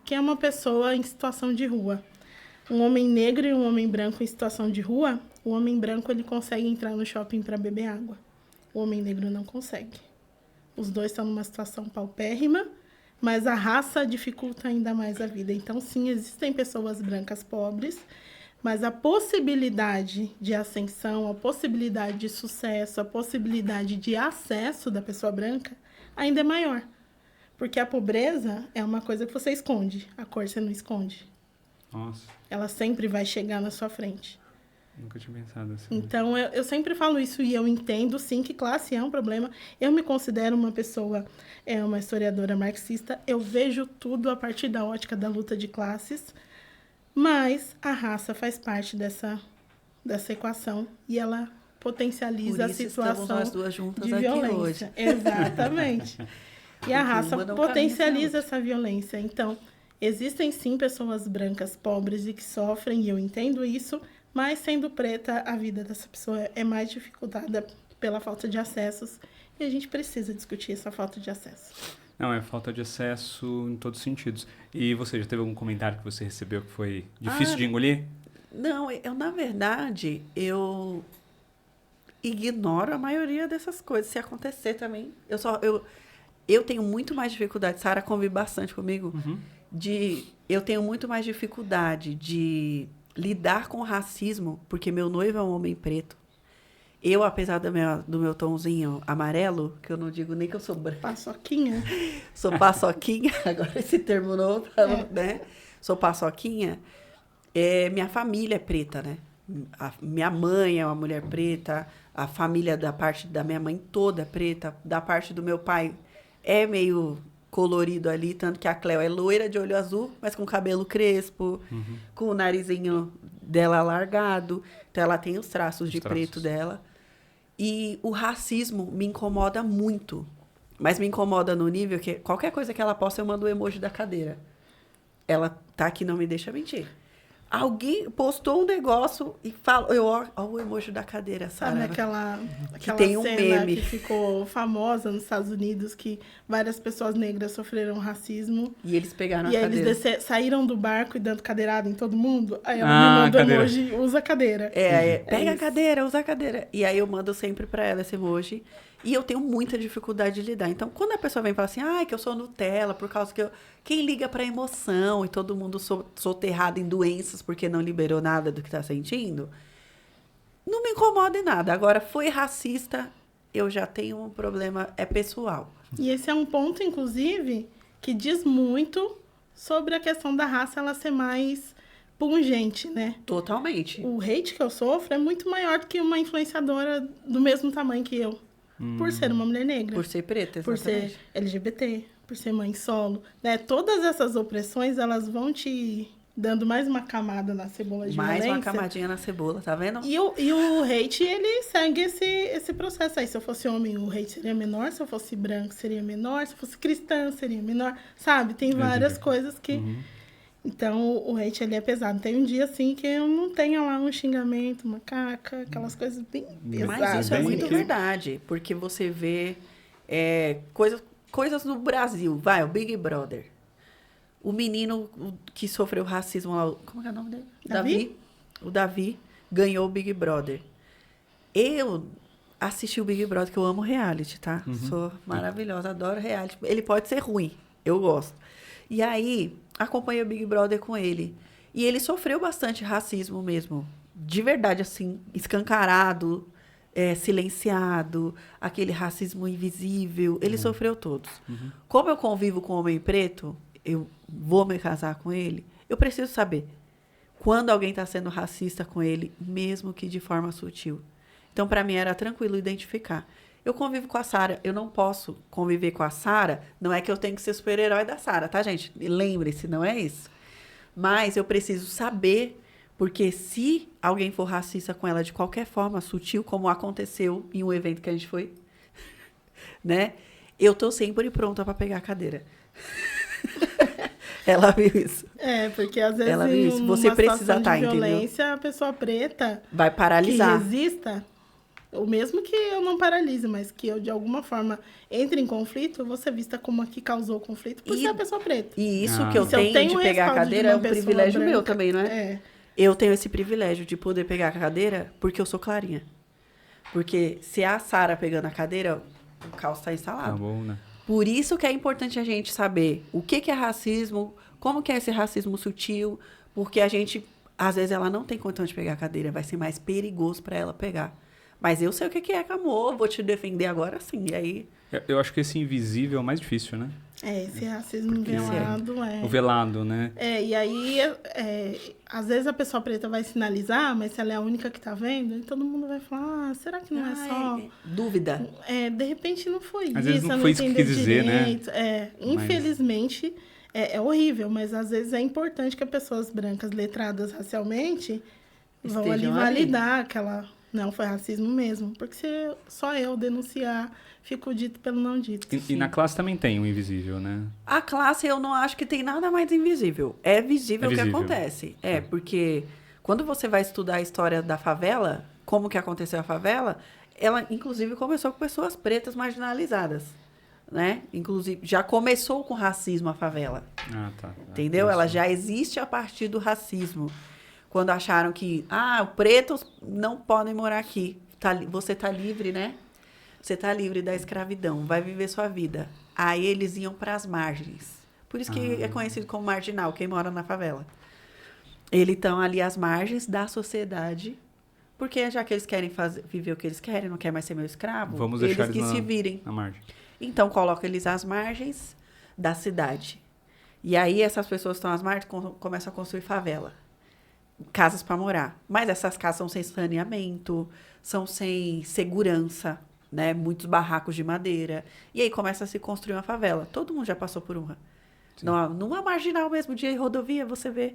que é uma pessoa em situação de rua. Um homem negro e um homem branco em situação de rua, o homem branco ele consegue entrar no shopping para beber água. O homem negro não consegue. Os dois estão numa situação paupérrima, mas a raça dificulta ainda mais a vida. Então, sim, existem pessoas brancas pobres, mas a possibilidade de ascensão, a possibilidade de sucesso, a possibilidade de acesso da pessoa branca ainda é maior. Porque a pobreza é uma coisa que você esconde, a cor você não esconde.
Nossa,
Ela sempre vai chegar na sua frente.
nunca tinha pensado assim.
Então, eu sempre falo isso e eu entendo, sim, que classe é um problema. Eu me considero uma pessoa, uma historiadora marxista. Eu vejo tudo a partir da ótica da luta de classes, mas a raça faz parte dessa equação e ela potencializa a
Por isso estamos
situação
nós duas juntas
de
aqui
violência.
hoje.
Exatamente. E a
Porque
raça
uma não caminha
potencializa
sem a
essa violência. Então, existem sim pessoas brancas pobres e que sofrem, e eu entendo isso, mas sendo preta, a vida dessa pessoa é mais dificultada pela falta de acessos e a gente precisa discutir essa falta de acesso.
Não, é falta de acesso em todos os sentidos. E você, já teve algum comentário que você recebeu que foi difícil de engolir?
Não, na verdade, eu ignoro a maioria dessas coisas. Se acontecer também, eu tenho muito mais dificuldade. Sara convive bastante comigo. Eu tenho muito mais dificuldade de lidar com o racismo, porque meu noivo é um homem preto. Eu, apesar do meu tomzinho amarelo, que eu não digo nem que eu sou branca.
Paçoquinha.
Sou paçoquinha, agora esse termo novo, né? Sou paçoquinha. Minha família é preta, né? Minha mãe é uma mulher preta, a família da parte da minha mãe toda é preta, da parte do meu pai é meio colorido ali, tanto que a Cleo é loira de olho azul, mas com cabelo crespo, com o narizinho dela alargado, então ela tem os traços de preto dela. E o racismo me incomoda muito, mas me incomoda no nível que qualquer coisa que ela posta, eu mando o emoji da cadeira. Ela tá aqui, não me deixa mentir. Alguém postou um negócio e fala, olha o emoji da cadeira, Sara.
Sabe aquela
tem um
cena
meme
que ficou famosa nos Estados Unidos, que várias pessoas negras sofreram racismo.
E eles pegaram a
E aí
cadeira.
eles saíram do barco e dando cadeirada em todo mundo. Aí ela me mandou emoji, usa a cadeira.
Pega a cadeira, usa a cadeira. E aí eu mando sempre pra ela esse emoji. E eu tenho muita dificuldade de lidar. Então, quando a pessoa vem e fala assim, que eu sou Nutella, por causa que quem liga pra emoção e todo mundo soterrado em doenças porque não liberou nada do que tá sentindo, não me incomoda em nada. Agora, foi racista, eu já tenho um problema, é pessoal.
E esse é um ponto, inclusive, que diz muito sobre a questão da raça ela ser mais pungente, né?
Totalmente.
O hate que eu sofro é muito maior do que uma influenciadora do mesmo tamanho que eu. Por ser uma mulher negra.
Por ser preta, exatamente.
Por ser LGBT, por ser mãe solo, né? Todas essas opressões, elas vão te dando mais uma camada na cebola de
mais
violência.
uma camadinha na cebola, tá vendo?
E o hate, ele segue esse processo aí. Se eu fosse homem, o hate seria menor. Se eu fosse branco, seria menor. Se eu fosse cristã, seria menor. Sabe? Tem várias coisas que... Então, o hate, ele é pesado. Tem um dia, assim, que eu não tenho lá um xingamento, uma caca, aquelas coisas bem pesadas.
Mas isso é
bem
muito
que-
verdade, porque você vê coisas no Brasil. O Big Brother. O menino que sofreu racismo lá, como é o nome dele?
Davi?
O Davi ganhou o Big Brother. Eu assisti o Big Brother, que eu amo reality, tá? Sou maravilhosa, adoro reality. Ele pode ser ruim, eu gosto. E aí, acompanhei o Big Brother com ele. E ele sofreu bastante racismo mesmo. De verdade, assim, escancarado, silenciado, aquele racismo invisível. Ele sofreu todos. Como eu convivo com homem preto, eu vou me casar com ele, eu preciso saber quando alguém está sendo racista com ele, mesmo que de forma sutil. Então, para mim, era tranquilo identificar. Eu convivo com a Sara, eu não posso conviver com a Sara, não é que eu tenho que ser super-herói da Sara, tá, gente? Lembre-se, não é isso. Mas eu preciso saber, porque se alguém for racista com ela de qualquer forma sutil, como aconteceu em um evento que a gente foi, né? Eu tô sempre pronta para pegar a cadeira. Ela viu isso.
Porque às vezes
Ela viu isso. Você
numa
precisa
situação
estar,
de
entendeu?
violência, a pessoa preta
Vai paralisar.
que resista, O mesmo que eu não paralise, mas que eu, de alguma forma, entre em conflito, eu vou ser vista como a que causou o conflito por ser a pessoa preta.
E isso
Ah.
que eu
Se eu
tenho
tenho
de
o
pegar a
respaldo de
cadeira
uma
é um
pessoa
privilégio meu
branca,
também, não é?
É.
Eu tenho esse privilégio de poder pegar a cadeira porque eu sou clarinha. Porque se é a Sara pegando a cadeira, o caos está
Tá
instalado.
bom, né?
Por isso que é importante a gente saber o que é racismo, como que é esse racismo sutil, porque a gente, às vezes, ela não tem condição de pegar a cadeira, vai ser mais perigoso para ela pegar. Mas eu sei o que é, amor, vou te defender agora sim. E aí,
Eu acho que esse invisível é o mais difícil, né?
Esse racismo
Porque
velado,
O velado, né?
E aí, às vezes a pessoa preta vai sinalizar, mas se ela é a única que tá vendo, aí todo mundo vai falar, será que não é só...
dúvida.
De repente não foi
Às
isso,
vezes não
eu
foi isso que
entendi
quis dizer, né?
direito. Infelizmente, é horrível, mas às vezes é importante que as pessoas brancas letradas racialmente vão ali
Estejam ali.
validar que ela não foi racismo mesmo. Porque se só eu denunciar, fico dito pelo não dito.
E na classe também tem o invisível, né?
A classe, eu não acho que tem nada mais invisível. É visível o que
visível.
acontece. Porque quando você vai estudar a história da favela, como que aconteceu a favela, ela, inclusive, começou com pessoas pretas marginalizadas, né? Inclusive, já começou com racismo a favela.
Ah, tá.
Entendeu?
Isso.
Ela já existe a partir do racismo. Quando acharam que, pretos não podem morar aqui. Você tá livre, né? Você tá livre da escravidão, vai viver sua vida. Aí eles iam para as margens. Por isso que é conhecido como marginal, quem mora na favela. Eles estão ali às margens da sociedade, porque já que eles querem viver o que eles querem, não querem mais ser meu escravo,
Vamos deixar
eles que se virem.
na margem.
Então, coloca eles às margens da cidade. E aí, essas pessoas que estão às margens começam a construir favela. Casas para morar. Mas essas casas são sem saneamento, são sem segurança, né? Muitos barracos de madeira. E aí, começa a se construir uma favela. Todo mundo já passou por uma. Numa marginal mesmo, de rodovia, você vê.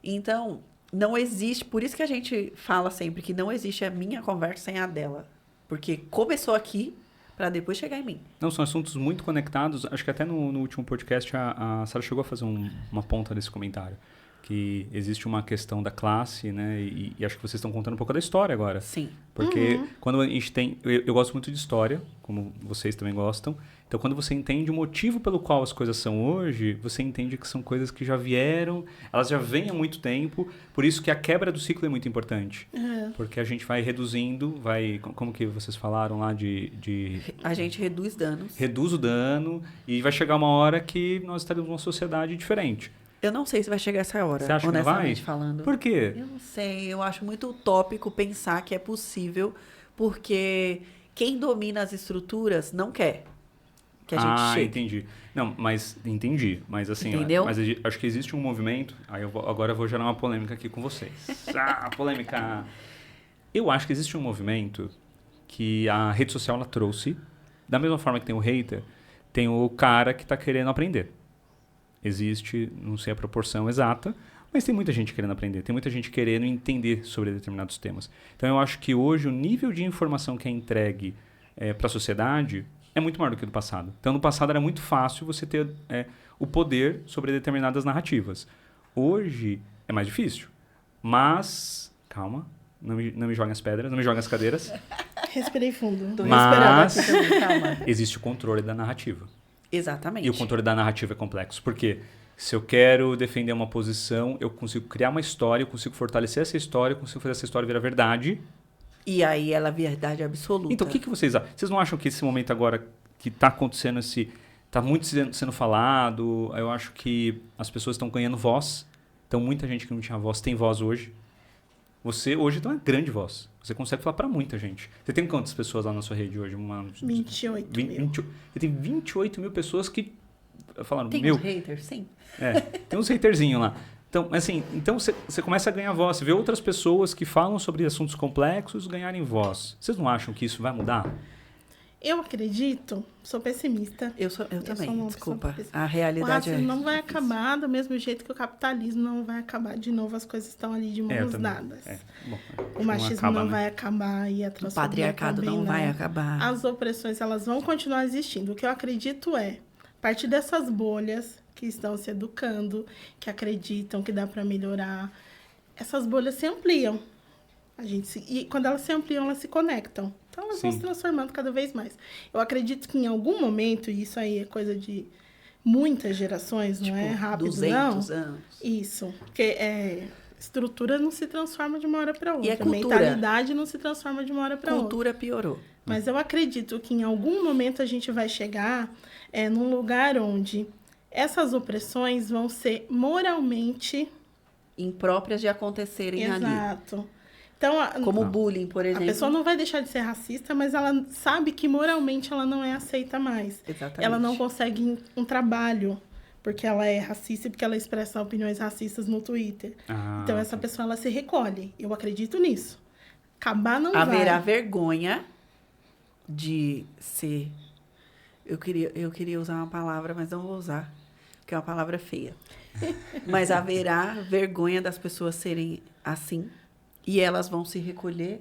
Então, não existe... Por isso que a gente fala sempre que não existe a minha conversa sem a dela. Porque começou aqui para depois chegar em mim.
Não, são assuntos muito conectados. Acho que até no último podcast a Sara chegou a fazer uma ponta nesse comentário. Que existe uma questão da classe, né? E acho que vocês estão contando um pouco da história agora.
Sim.
Porque quando a gente tem... Eu gosto muito de história, como vocês também gostam. Então, quando você entende o motivo pelo qual as coisas são hoje, você entende que são coisas que já vieram, elas já vêm há muito tempo. Por isso que a quebra do ciclo é muito importante. Porque a gente vai reduzindo, como que vocês falaram lá
A gente reduz danos.
Reduz o dano e vai chegar uma hora que nós estaremos numa sociedade diferente.
Eu não sei se vai chegar essa hora,
Você acha que não vai?
honestamente falando.
Por quê?
Eu não sei, eu acho muito utópico pensar que é possível, porque quem domina as estruturas não quer que a gente chegue.
Entendi. Não, mas entendi. Mas assim,
Entendeu?
mas acho que existe um movimento. Agora eu vou gerar uma polêmica aqui com vocês. Polêmica. Eu acho que existe um movimento que a rede social ela trouxe, da mesma forma que tem o hater, tem o cara que está querendo aprender. Existe, não sei a proporção exata, mas tem muita gente querendo aprender, tem muita gente querendo entender sobre determinados temas. Então eu acho que hoje o nível de informação que é entregue para a sociedade é muito maior do que no passado. Então no passado era muito fácil você ter o poder sobre determinadas narrativas. Hoje é mais difícil, mas... Calma, não me joguem as pedras, não me joguem as cadeiras.
Respirei fundo.
Tô
Mas-
respirando aqui também, calma.
Existe o controle da narrativa.
Exatamente.
E o controle da narrativa é complexo. Porque se eu quero defender uma posição, eu consigo criar uma história, eu consigo fortalecer essa história, eu consigo fazer essa história virar verdade.
E aí ela é verdade absoluta.
Então, o que vocês acham? Vocês não acham que esse momento agora que está acontecendo, está muito sendo falado, eu acho que as pessoas estão ganhando voz. Então, muita gente que não tinha voz tem voz hoje. Você hoje tem uma grande voz. Você consegue falar para muita gente. Você tem quantas pessoas lá na sua rede hoje?
28 mil.
Você tem 28 mil pessoas que falaram...
Tem uns haters, sim.
Tem uns haterzinhos lá. Então, assim, você começa a ganhar voz. Você vê outras pessoas que falam sobre assuntos complexos ganharem voz. Vocês não acham que isso vai mudar?
Eu acredito, sou pessimista.
Eu
sou
também,
uma
desculpa.
pessoa
A
O
realidade
racismo não vai
difícil.
acabar do mesmo jeito que o capitalismo não vai acabar de novo. As coisas estão ali de mãos dadas.
Bom,
O machismo
acaba,
não
né?
vai acabar e a
O
transfobia
patriarcado
também
não vai acabar.
As opressões, elas vão continuar existindo. O que eu acredito a partir dessas bolhas que estão se educando, que acreditam que dá para melhorar, essas bolhas se ampliam. E quando elas se ampliam, elas se conectam. Então, elas vão se transformando cada vez mais. Eu acredito que em algum momento, e isso aí é coisa de muitas gerações, não é rápido,
200
não.
anos.
Isso. Porque estrutura não se transforma de uma hora para outra.
E a cultura?
Mentalidade não se transforma de uma hora para outra.
Cultura piorou.
Mas eu acredito que em algum momento a gente vai chegar num lugar onde essas opressões vão ser moralmente...
Impróprias de acontecerem ali.
Exato. Então,
Como o bullying, por exemplo.
a pessoa não vai deixar de ser racista, mas ela sabe que moralmente ela não é aceita mais.
Exatamente.
Ela não consegue um trabalho porque ela é racista e porque ela expressa opiniões racistas no Twitter. Então, essa pessoa, ela se recolhe. Eu acredito nisso. Acabar não vai.
Haverá vergonha de ser... Eu queria usar uma palavra, mas não vou usar, porque é uma palavra feia. Mas haverá vergonha das pessoas serem assim, e elas vão se recolher,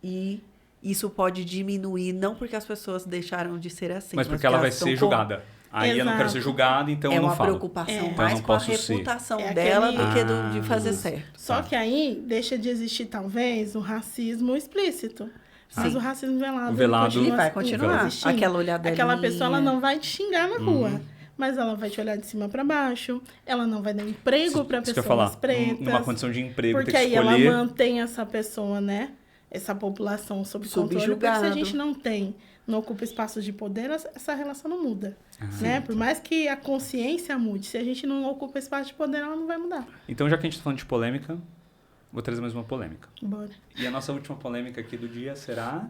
e isso pode diminuir, não porque as pessoas deixaram de ser assim.
Mas porque ela vai ser julgada. Aí eu não quero
Exato.
ser julgada, então eu não falo.
É uma preocupação
Então eu
mais
não
com a
posso ser.
reputação
É
dela
aquele-
do que de fazer
Isso.
certo.
Só que aí deixa de existir, talvez, o racismo explícito. Mas
Sim.
o racismo velado,
O velado-
E vai continuar.
existindo.
Aquela olhada.
Aquela pessoa, ela não vai te xingar na rua. Mas ela vai te olhar de cima para baixo. Ela não vai dar emprego para
Isso que eu ia
pessoas
falar.
pretas.
Numa condição de emprego,
Porque
ter que
aí ela
escolher.
mantém essa pessoa, né? Essa população sob controle. Porque se
Subjugado.
a gente não ocupa espaços de poder, essa relação não muda. Né? Por mais que a consciência mude, se a gente não ocupa espaço de poder, ela não vai mudar.
Então, já que a gente tá falando de polêmica, vou trazer mais uma polêmica.
Bora.
E a nossa última polêmica aqui do dia será...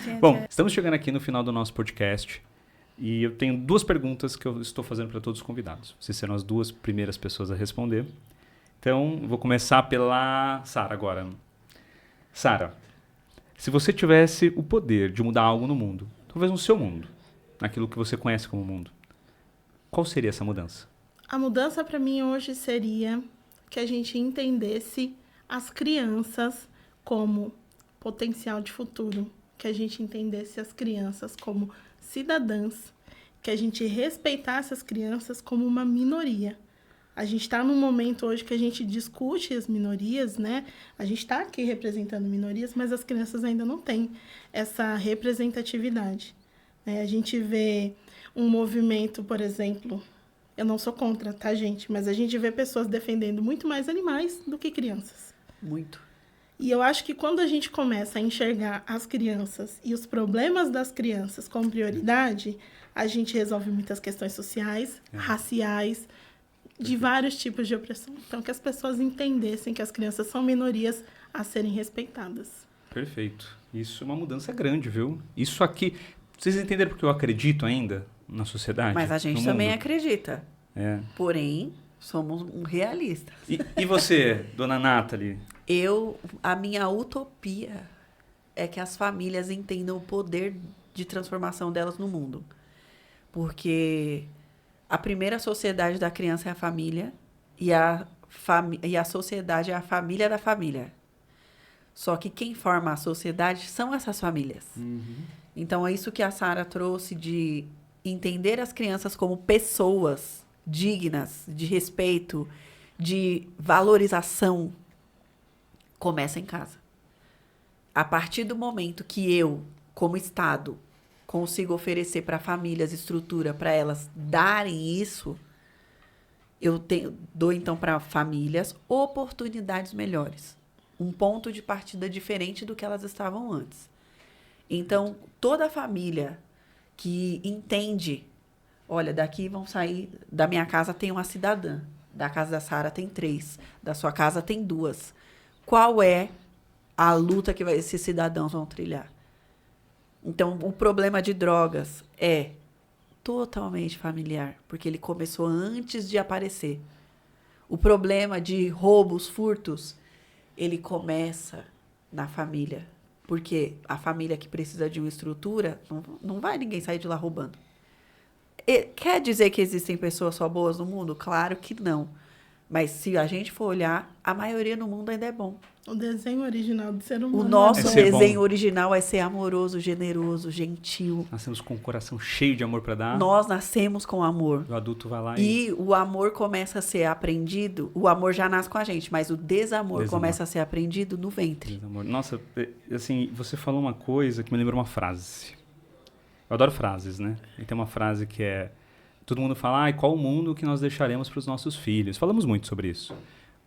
Gente,
Bom, estamos chegando aqui no final do nosso podcast. E eu tenho duas perguntas que eu estou fazendo para todos os convidados. Vocês serão as duas primeiras pessoas a responder. Então, vou começar pela Sara agora. Sara, se você tivesse o poder de mudar algo no mundo, talvez no seu mundo, naquilo que você conhece como mundo, qual seria essa mudança?
A mudança para mim hoje seria que a gente entendesse as crianças como potencial de futuro, que a gente entendesse as crianças como cidadãs, que a gente respeitasse as crianças como uma minoria. A gente está num momento hoje que a gente discute as minorias, né? A gente está aqui representando minorias, mas as crianças ainda não têm essa representatividade. A gente vê um movimento, por exemplo, eu não sou contra, tá, gente? Mas a gente vê pessoas defendendo muito mais animais do que crianças.
Muito.
E eu acho que quando a gente começa a enxergar as crianças e os problemas das crianças como prioridade, a gente resolve muitas questões sociais, raciais, de vários tipos de opressão. Então, que as pessoas entendessem que as crianças são minorias a serem respeitadas.
Perfeito. Isso é uma mudança grande, viu? Isso aqui... Vocês entenderam porque eu acredito ainda na sociedade?
Mas a gente
no
também
mundo?
acredita.
É.
Porém, somos realistas.
E você, dona Nathalie?
A minha utopia é que as famílias entendam o poder de transformação delas no mundo. Porque a primeira sociedade da criança é a família e a sociedade é a família da família. Só que quem forma a sociedade são essas famílias. Então, é isso que a Sara trouxe de entender as crianças como pessoas dignas, de respeito, de valorização, começa em casa. A partir do momento que eu, como Estado, consigo oferecer para famílias estrutura para elas darem isso, eu dou então para famílias oportunidades melhores. Um ponto de partida diferente do que elas estavam antes. Então, toda família que entende, olha, daqui vão sair, da minha casa tem uma cidadã, da casa da Sara tem 3, da sua casa tem 2. Qual é a luta que esses cidadãos vão trilhar? Então, o problema de drogas é totalmente familiar, porque ele começou antes de aparecer. O problema de roubos, furtos, ele começa na família. Porque a família que precisa de uma estrutura, não vai ninguém sair de lá roubando. Quer dizer que existem pessoas só boas no mundo? Claro que não. Mas se a gente for olhar, a maioria no mundo ainda é bom.
O desenho original do ser humano.
O nosso
É ser bom.
desenho original é ser amoroso, generoso, gentil.
Nascemos com o coração cheio de amor para dar.
Nós nascemos com amor.
O adulto vai lá
E o amor começa a ser aprendido. O amor já nasce com a gente, mas o desamor começa a ser aprendido no ventre.
Desamor. Nossa, assim, você falou uma coisa que me lembrou uma frase. Eu adoro frases, né? E tem uma frase que é... Todo mundo fala, qual o mundo que nós deixaremos para os nossos filhos? Falamos muito sobre isso.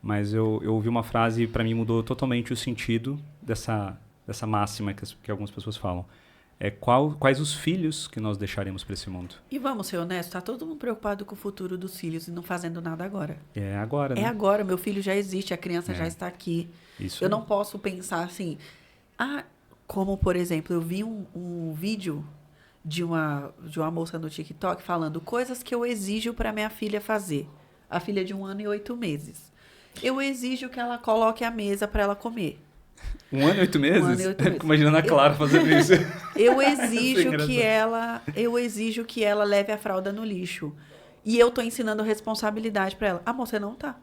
Mas eu ouvi uma frase e para mim mudou totalmente o sentido dessa máxima que algumas pessoas falam. Quais os filhos que nós deixaremos para esse mundo?
E vamos ser honestos, tá todo mundo preocupado com o futuro dos filhos e não fazendo nada agora.
É agora, né?
É agora, meu filho já existe, a criança já está aqui.
Isso.
Eu não posso pensar assim... como, por exemplo, eu vi um vídeo de uma moça no TikTok falando coisas que eu exijo para minha filha fazer. A filha de 1 ano e 8 meses. Eu exijo que ela coloque a mesa para ela comer.
1 ano e 8 meses?
1 ano e 8 meses.
Fico imaginando a Clara fazendo isso.
Eu exijo que ela leve a fralda no lixo. E eu tô ensinando responsabilidade para ela. Amor, você não tá.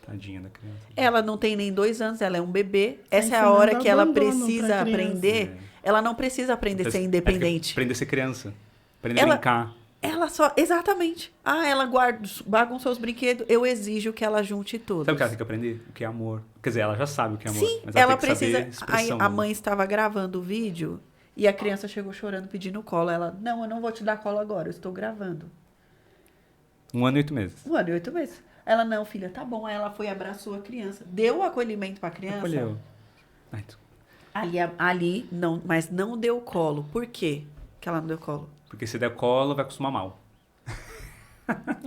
Tadinha da criança.
Ela não tem nem 2 anos, ela é um bebê. Essa é a
ensinando
hora que ela
abandono
precisa
pra criança.
aprender. Ela não precisa aprender a ser independente.
Aprender a ser criança. Aprender a brincar.
Ela só... Exatamente. Ela bagunça os brinquedos. Eu exijo que ela junte todos.
Sabe o que ela tem que aprender? O que é amor. Quer dizer, ela já sabe o que é amor.
Sim,
mas
ela
tem que
precisa...
saber expressão,
A
né?
mãe estava gravando o vídeo e a criança chegou chorando, pedindo colo. Ela, não, eu não vou te dar colo agora, eu estou gravando.
1 ano e 8 meses.
1 ano e 8 meses. Ela, não, filha, tá bom. Aí ela foi e abraçou a criança. Deu o acolhimento para a criança.
Acolheu.
Ali, não, mas não deu colo. Por quê que ela não deu colo?
Porque se der colo, vai acostumar mal.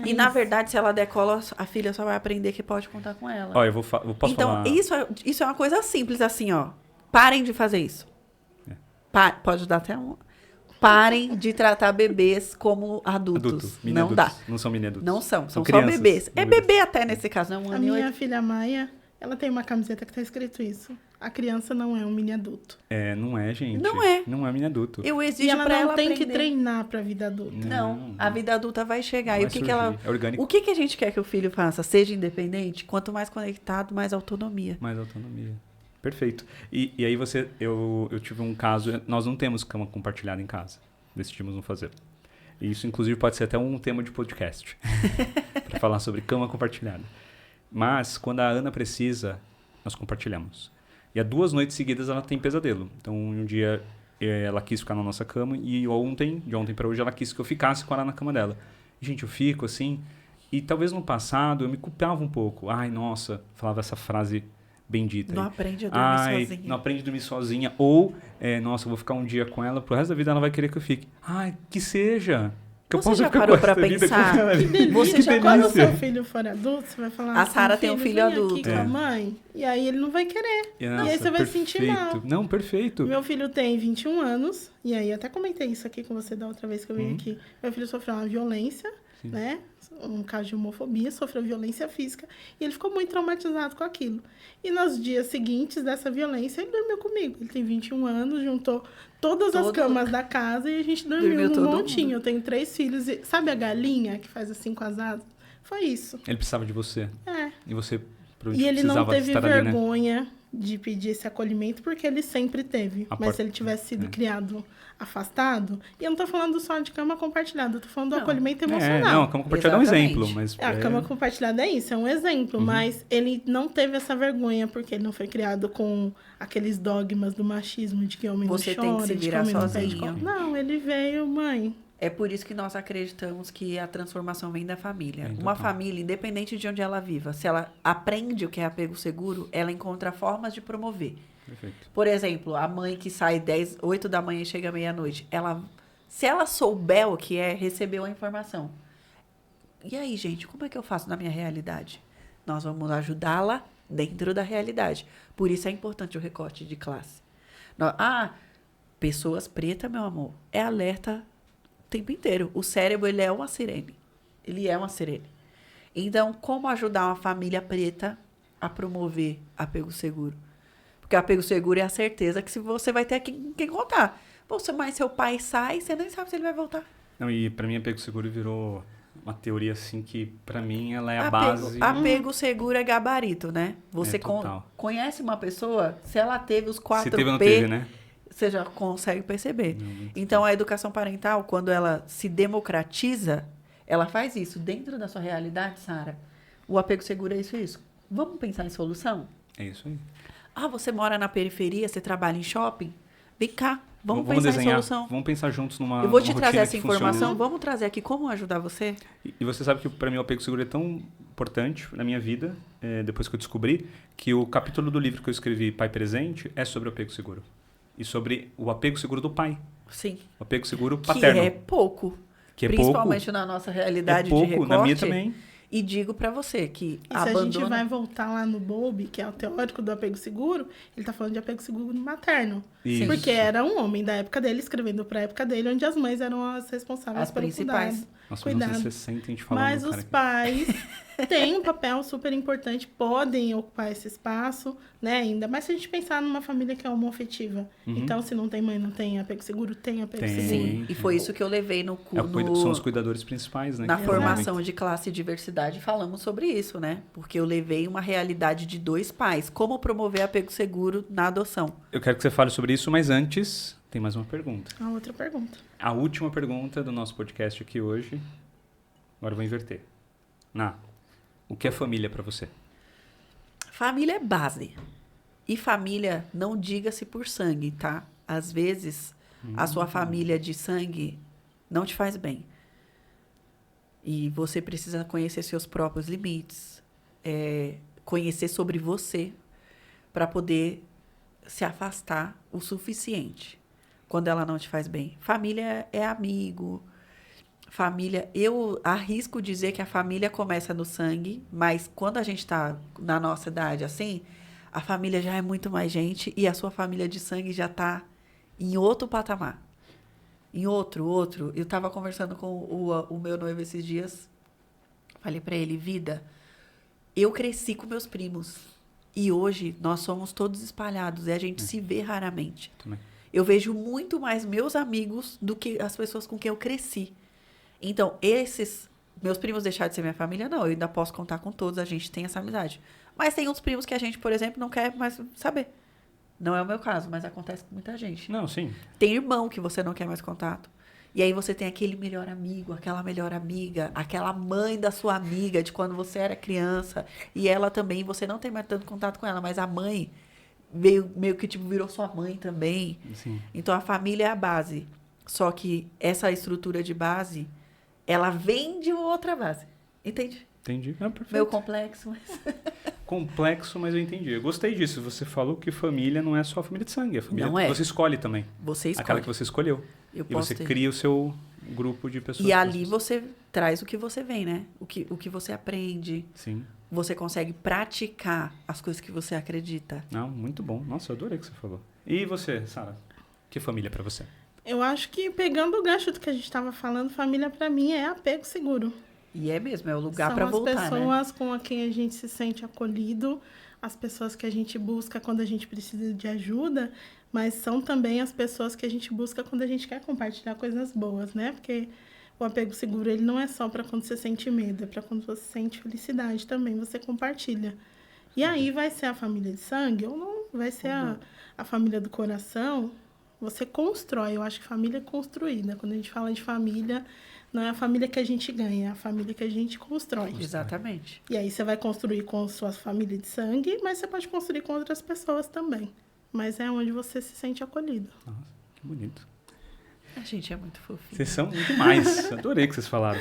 E, na verdade, se ela der colo, a filha só vai aprender que pode contar com ela.
Ó, eu posso
Então,
falar...
isso é uma coisa simples, assim, ó. Parem de fazer isso. Pode dar até um... Parem de tratar bebês como adultos.
Mini
Não
adultos.
dá.
Não são mini adultos.
Não são só
crianças.
bebês. É
Bebês.
bebê até nesse caso, não é 1
A
ano e
minha
8.
filha Maia, ela tem uma camiseta que tá escrito isso. A criança não é um mini adulto.
Não é, gente.
Não é.
Não é mini adulto.
Eu
E
exijo
ela
pra
não
ela
tem
aprender.
que treinar pra vida adulta.
Não, a vida adulta vai chegar.
Vai
E o que ela...
surgir. É orgânico.
O que a gente quer que o filho faça? Seja independente? Quanto mais conectado, mais autonomia.
Mais autonomia. Perfeito. E aí eu tive um caso, nós não temos cama compartilhada em casa. Decidimos não fazer. E isso, inclusive, pode ser até um tema de podcast. Para falar sobre cama compartilhada. Mas, quando a Ana precisa, nós compartilhamos. E há 2 noites seguidas ela tem pesadelo. Então, um dia ela quis ficar na nossa cama e de ontem para hoje, ela quis que eu ficasse com ela na cama dela. Gente, eu fico assim... E talvez no passado eu me culpava um pouco. Ai, nossa, falava essa frase bendita.
Não aprende a dormir sozinha.
Não aprende a dormir sozinha. Ou, nossa, eu vou ficar um dia com ela, pro resto da vida ela vai querer que eu fique. Ai, que seja. Que eu
Você
possa
já
ficar
parou
com
pra
essa vida
pensar?
com ela.
Você
Que
já
Quando o
delícia.
seu filho for adulto, você vai falar
A
assim,
Sara tem um filho
vem
adulto.
aqui com a mãe. E aí ele não vai querer.
Nossa,
e aí você vai se sentir
perfeito.
mal.
Não, perfeito.
Meu filho tem 21 anos, e aí eu até comentei isso aqui com você da outra vez que eu vim aqui. Meu filho sofreu uma violência, né? Um caso de homofobia, sofreu violência física, e ele ficou muito traumatizado com aquilo. E nos dias seguintes dessa violência, ele dormiu comigo. Ele tem 21 anos, juntou todas as camas da casa e a gente dormiu num
todo
montinho.
mundo.
Eu tenho 3 filhos, e sabe a galinha que faz assim com as asas? Foi isso.
Ele precisava de você.
É.
E você
E ele não
precisava
teve
estar ali, né?
vergonha de pedir esse acolhimento, porque ele sempre teve.
A
Mas
porta-
se ele tivesse sido criado afastado, e eu não tô falando só de cama compartilhada, eu tô falando do
Não.
acolhimento
Não,
emocional.
a cama compartilhada é um
Exatamente.
exemplo. Mas
A cama compartilhada é isso, é um exemplo, mas ele não teve essa vergonha, porque ele não foi criado com aqueles dogmas do machismo, de que homem
Você
não
tem
chora,
que se
de que
virar
homem não pede
sozinho.
colo. Não, ele veio, mãe.
É por isso que nós acreditamos que a transformação vem da família.
Vem
Uma
total.
família, independente de onde ela viva, se ela aprende o que é apego seguro, ela encontra formas de promover.
Perfeito.
Por exemplo, a mãe que sai 8 da manhã e chega meia-noite, se ela souber o que é, recebeu a informação. E aí, gente, como é que eu faço na minha realidade? Nós vamos ajudá-la dentro da realidade. Por isso é importante o recorte de classe. Pessoas pretas, meu amor, é alerta o tempo inteiro. O cérebro, ele é uma sirene. Ele é uma sirene. Então, como ajudar uma família preta a promover apego seguro? Porque apego seguro é a certeza que se você vai ter quem contar. Mas seu pai sai, você nem sabe se ele vai voltar.
Não, e pra mim, apego seguro virou uma teoria assim que, pra mim, ela é a base.
Apego seguro é gabarito, né? Você
total.
conhece uma pessoa, se ela teve os 4P,
Se teve ou não teve, né?
você já consegue perceber.
Não,
Então, a educação parental, quando ela se democratiza, ela faz isso. Dentro da sua realidade, Sara, o apego seguro é isso. Vamos pensar em solução?
É isso aí.
Ah, você mora na periferia, você trabalha em shopping? Vem cá, vamos pensar
desenhar,
em solução.
Vamos pensar juntos numa
Eu vou te
rotina
trazer essa
que funcione,
informação,
né?
vamos trazer aqui como ajudar você?
E você sabe que para mim o apego seguro é tão importante na minha vida, depois que eu descobri, que o capítulo do livro que eu escrevi, Pai Presente, é sobre o apego seguro. E sobre o apego seguro do pai.
Sim.
O apego seguro paterno.
Que é pouco.
Que é
principalmente
pouco.
na nossa realidade
pouco,
de recorte.
na minha também.
E digo pra você que
E se a gente vai voltar lá no Bowlby, que é o teórico do apego seguro, ele tá falando de apego seguro materno.
Isso.
Porque era um homem da época dele, escrevendo pra época dele, onde as mães eram as responsáveis
As
pelo
principais.
cuidado.
Nossa, mas não sei se você sente a gente falando,
Mas
cara.
os pais têm um papel super importante, podem ocupar esse espaço, né? Ainda mais se a gente pensar numa família que é homoafetiva. Então, se não tem mãe, não tem apego seguro, tem apego
Tem.
seguro.
Sim, e foi isso que eu levei
São os cuidadores principais, né?
na
que
formação de classe e diversidade, falamos sobre isso, né? Porque eu levei uma realidade de 2 pais. Como promover apego seguro na adoção?
Eu quero que você fale sobre isso, mas antes, tem mais uma pergunta.
A outra pergunta.
A última pergunta do nosso podcast aqui hoje. Agora eu vou inverter. O que é família pra você?
Família é base. E família, não diga-se por sangue, tá? Às vezes, a sua família de sangue não te faz bem. E você precisa conhecer seus próprios limites, conhecer sobre você, para poder se afastar o suficiente quando ela não te faz bem. Família é amigo. Família, eu arrisco dizer que a família começa no sangue, mas quando a gente está na nossa idade assim, a família já é muito mais gente e a sua família de sangue já está em outro patamar. Em outro. Eu estava conversando com o meu noivo esses dias, falei para ele, vida, eu cresci com meus primos e hoje nós somos todos espalhados e a gente se vê raramente.
Também.
Eu vejo muito mais meus amigos do que as pessoas com quem eu cresci. Então, esses meus primos deixaram de ser minha família? Não, eu ainda posso contar com todos, a gente tem essa amizade. Mas tem uns primos que a gente, por exemplo, não quer mais saber. Não é o meu caso, mas acontece com muita gente.
Não, sim.
Tem irmão que você não quer mais contato. E aí você tem aquele melhor amigo, aquela melhor amiga, aquela mãe da sua amiga de quando você era criança. E ela também, você não tem mais tanto contato com ela, mas a mãe meio que tipo, virou sua mãe também.
Sim.
Então, a família é a base. Só que essa estrutura de base, ela vem de outra base. Entende?
Entendi. Perfeito.
Meio complexo, mas...
Complexo, mas eu entendi. Eu gostei disso. Você falou que família não é só família de sangue. É família
Não é.
que você escolhe também.
Você escolhe.
Aquela que você escolheu.
Eu
E
posso
você
ter.
cria o seu grupo de pessoas.
E ali você traz o que você vem, né? O que você aprende.
Sim.
Você consegue praticar as coisas que você acredita.
Não, muito bom. Nossa, eu adorei o que você falou. E você, Sara? Que família pra você?
Eu acho que, pegando o gancho do que a gente estava falando, família para mim é apego seguro.
E é mesmo, é o lugar
São
para
as
voltar, né?
pessoas com quem a gente se sente acolhido, as pessoas que a gente busca quando a gente precisa de ajuda, mas são também as pessoas que a gente busca quando a gente quer compartilhar coisas boas, né? Porque o apego seguro, ele não é só para quando você sente medo, é para quando você sente felicidade também, você compartilha. E aí vai ser a família de sangue ou não vai ser a família do coração, você constrói. Eu acho que família é construída. Quando a gente fala de família, não é a família que a gente ganha, é a família que a gente constrói.
Exatamente.
E aí você vai construir com sua família de sangue, mas você pode construir com outras pessoas também. Mas é onde você se sente acolhido.
Nossa, que bonito.
A gente é muito fofinho.
Vocês são muito mais. Adorei o que vocês falaram.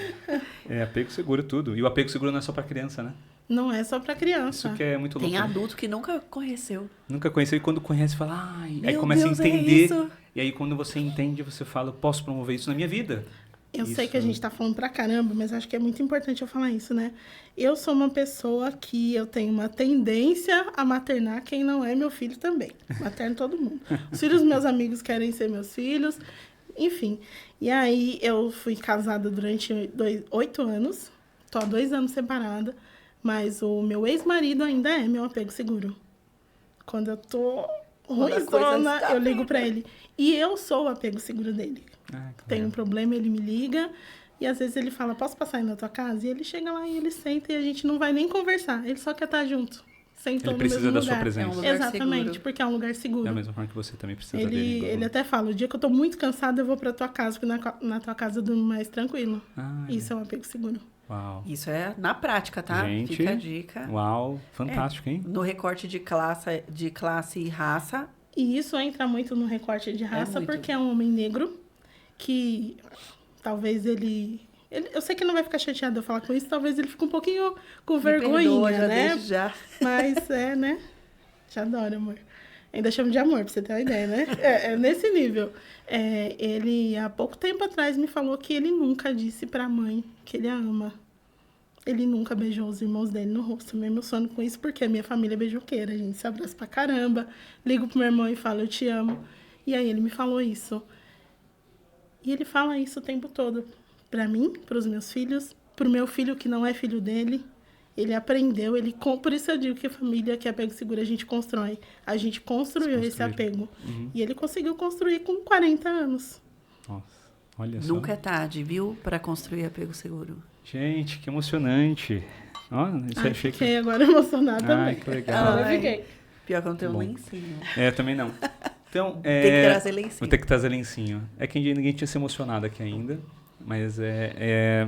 É apego seguro tudo. E o apego seguro não é só pra criança, né?
Não é só para criança.
Isso que é muito louco.
Tem
né?
adulto que nunca conheceu.
Nunca conheceu e quando conhece fala, ai, aí
Meu
começa
Deus,
a
é
entender.
isso.
E aí quando você entende, você fala, eu posso promover isso na minha vida.
Eu sei
Isso.
que a gente tá falando pra caramba, mas acho que é muito importante eu falar isso, né? Eu sou uma pessoa que eu tenho uma tendência a maternar quem não é meu filho também. Materno todo mundo. Os filhos dos meus amigos querem ser meus filhos, enfim. E aí eu fui casada durante 8 anos, tô há 2 anos separada, mas o meu ex-marido ainda é meu apego seguro. Quando eu tô
Quando a coisa
ruimzona,
está
eu ligo
bem,
pra
né?
ele. E eu sou o apego seguro dele.
Ah, que
Tem um
legal.
problema, ele me liga. E às vezes ele fala, posso passar aí na tua casa? E ele chega lá e ele senta e a gente não vai nem conversar. Ele só quer estar junto. Sentou
Ele
no mesmo
precisa da
lugar.
sua presença.
É um lugar
Exatamente,
seguro.
porque é um lugar seguro.
Da mesma forma que você também precisa dele.
Ele até fala, o dia que eu tô muito cansada, eu vou pra tua casa, porque na tua casa eu durmo mais tranquilo.
Ah,
Isso é um apego seguro.
Uau.
Isso é na prática, tá?
Gente,
Fica a dica.
Uau, fantástico, hein?
No recorte de classe e raça,
E isso entra muito no recorte de raça,
muito.
porque é um homem negro que talvez ele... Eu sei que não vai ficar chateado eu falar com isso, talvez ele fique um pouquinho com
me perdoa,
vergonha,
já
né?
desde já.
Mas é, né? Te adoro, amor. Ainda chamo de amor, pra você ter uma ideia, né? É nesse nível. Ele, há pouco tempo atrás, me falou que ele nunca disse pra mãe que ele a ama. Ele nunca beijou os irmãos dele no rosto. Eu me emociono com isso porque a minha família é beijoqueira. A gente se abraça pra caramba. Ligo pro meu irmão e falo, eu te amo. E aí ele me falou isso. E ele fala isso o tempo todo. Pra mim, pros meus filhos, pro meu filho que não é filho dele. Ele aprendeu, por isso eu digo que família, que apego seguro, a gente constrói. A gente construiu esse apego.
Uhum.
E ele conseguiu construir com 40 anos.
Nossa, olha só.
Nunca é tarde, viu? Pra construir apego seguro.
Gente, que emocionante. Ó, isso
Ai,
achei
fiquei agora emocionada
Ai,
também.
que legal.
Agora eu
Ai.
fiquei.
Pior que eu não tenho
Bom.
lencinho.
Também não. Então,
Tem que trazer lencinho.
Vou ter que trazer lencinho. É que ninguém tinha se emocionado aqui ainda. Mas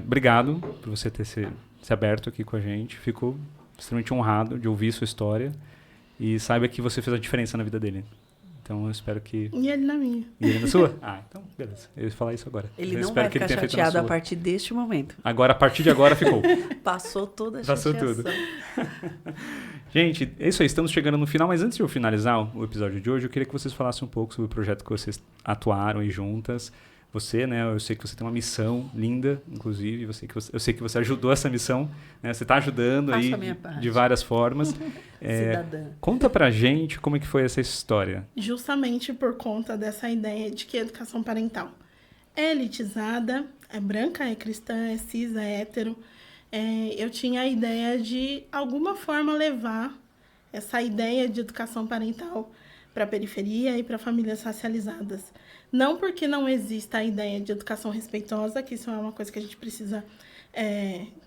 obrigado por você ter se aberto aqui com a gente. Fico extremamente honrado de ouvir sua história. E saiba que você fez a diferença na vida dele. Então, eu espero que...
E ele na minha.
E ele na sua? Então, beleza. Eu ia falar isso agora.
Ele
Eu
não
espero
vai
que ele
ficar
tenha feito na
chateado a
sua.
partir deste momento.
Agora, a partir de agora, ficou.
Passou toda a
Passou
chateação.
tudo. Gente, é isso aí. Estamos chegando no final. Mas antes de eu finalizar o episódio de hoje, eu queria que vocês falassem um pouco sobre o projeto que vocês atuaram aí juntas. Você, né? Eu sei que você tem uma missão linda, inclusive. Eu sei que você ajudou essa missão, né? Você está ajudando
Faço
aí
a minha parte.
de várias formas.
Cidadã.
Conta pra gente como é que foi essa história.
Justamente por conta dessa ideia de que a educação parental é elitizada, é branca, é cristã, é cis, é hétero. Eu tinha a ideia de, alguma forma, levar essa ideia de educação parental para a periferia e para famílias racializadas. Não porque não exista a ideia de educação respeitosa, que isso é uma coisa que a gente precisa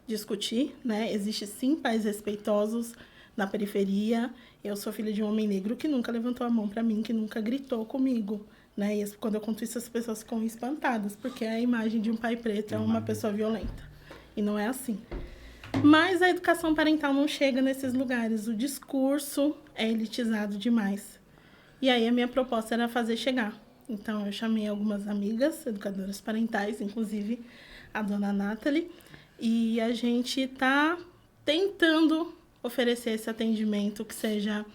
discutir, né? Existe sim pais respeitosos na periferia. Eu sou filha de um homem negro que nunca levantou a mão para mim, que nunca gritou comigo, né? E quando eu conto isso, as pessoas ficam espantadas, porque a imagem de um pai preto é uma pessoa violenta. E não é assim. Mas a educação parental não chega nesses lugares. O discurso é elitizado demais. E aí a minha proposta era fazer chegar. Então eu chamei algumas amigas, educadoras parentais, inclusive a dona Nathalie, e a gente está tentando oferecer esse atendimento que seja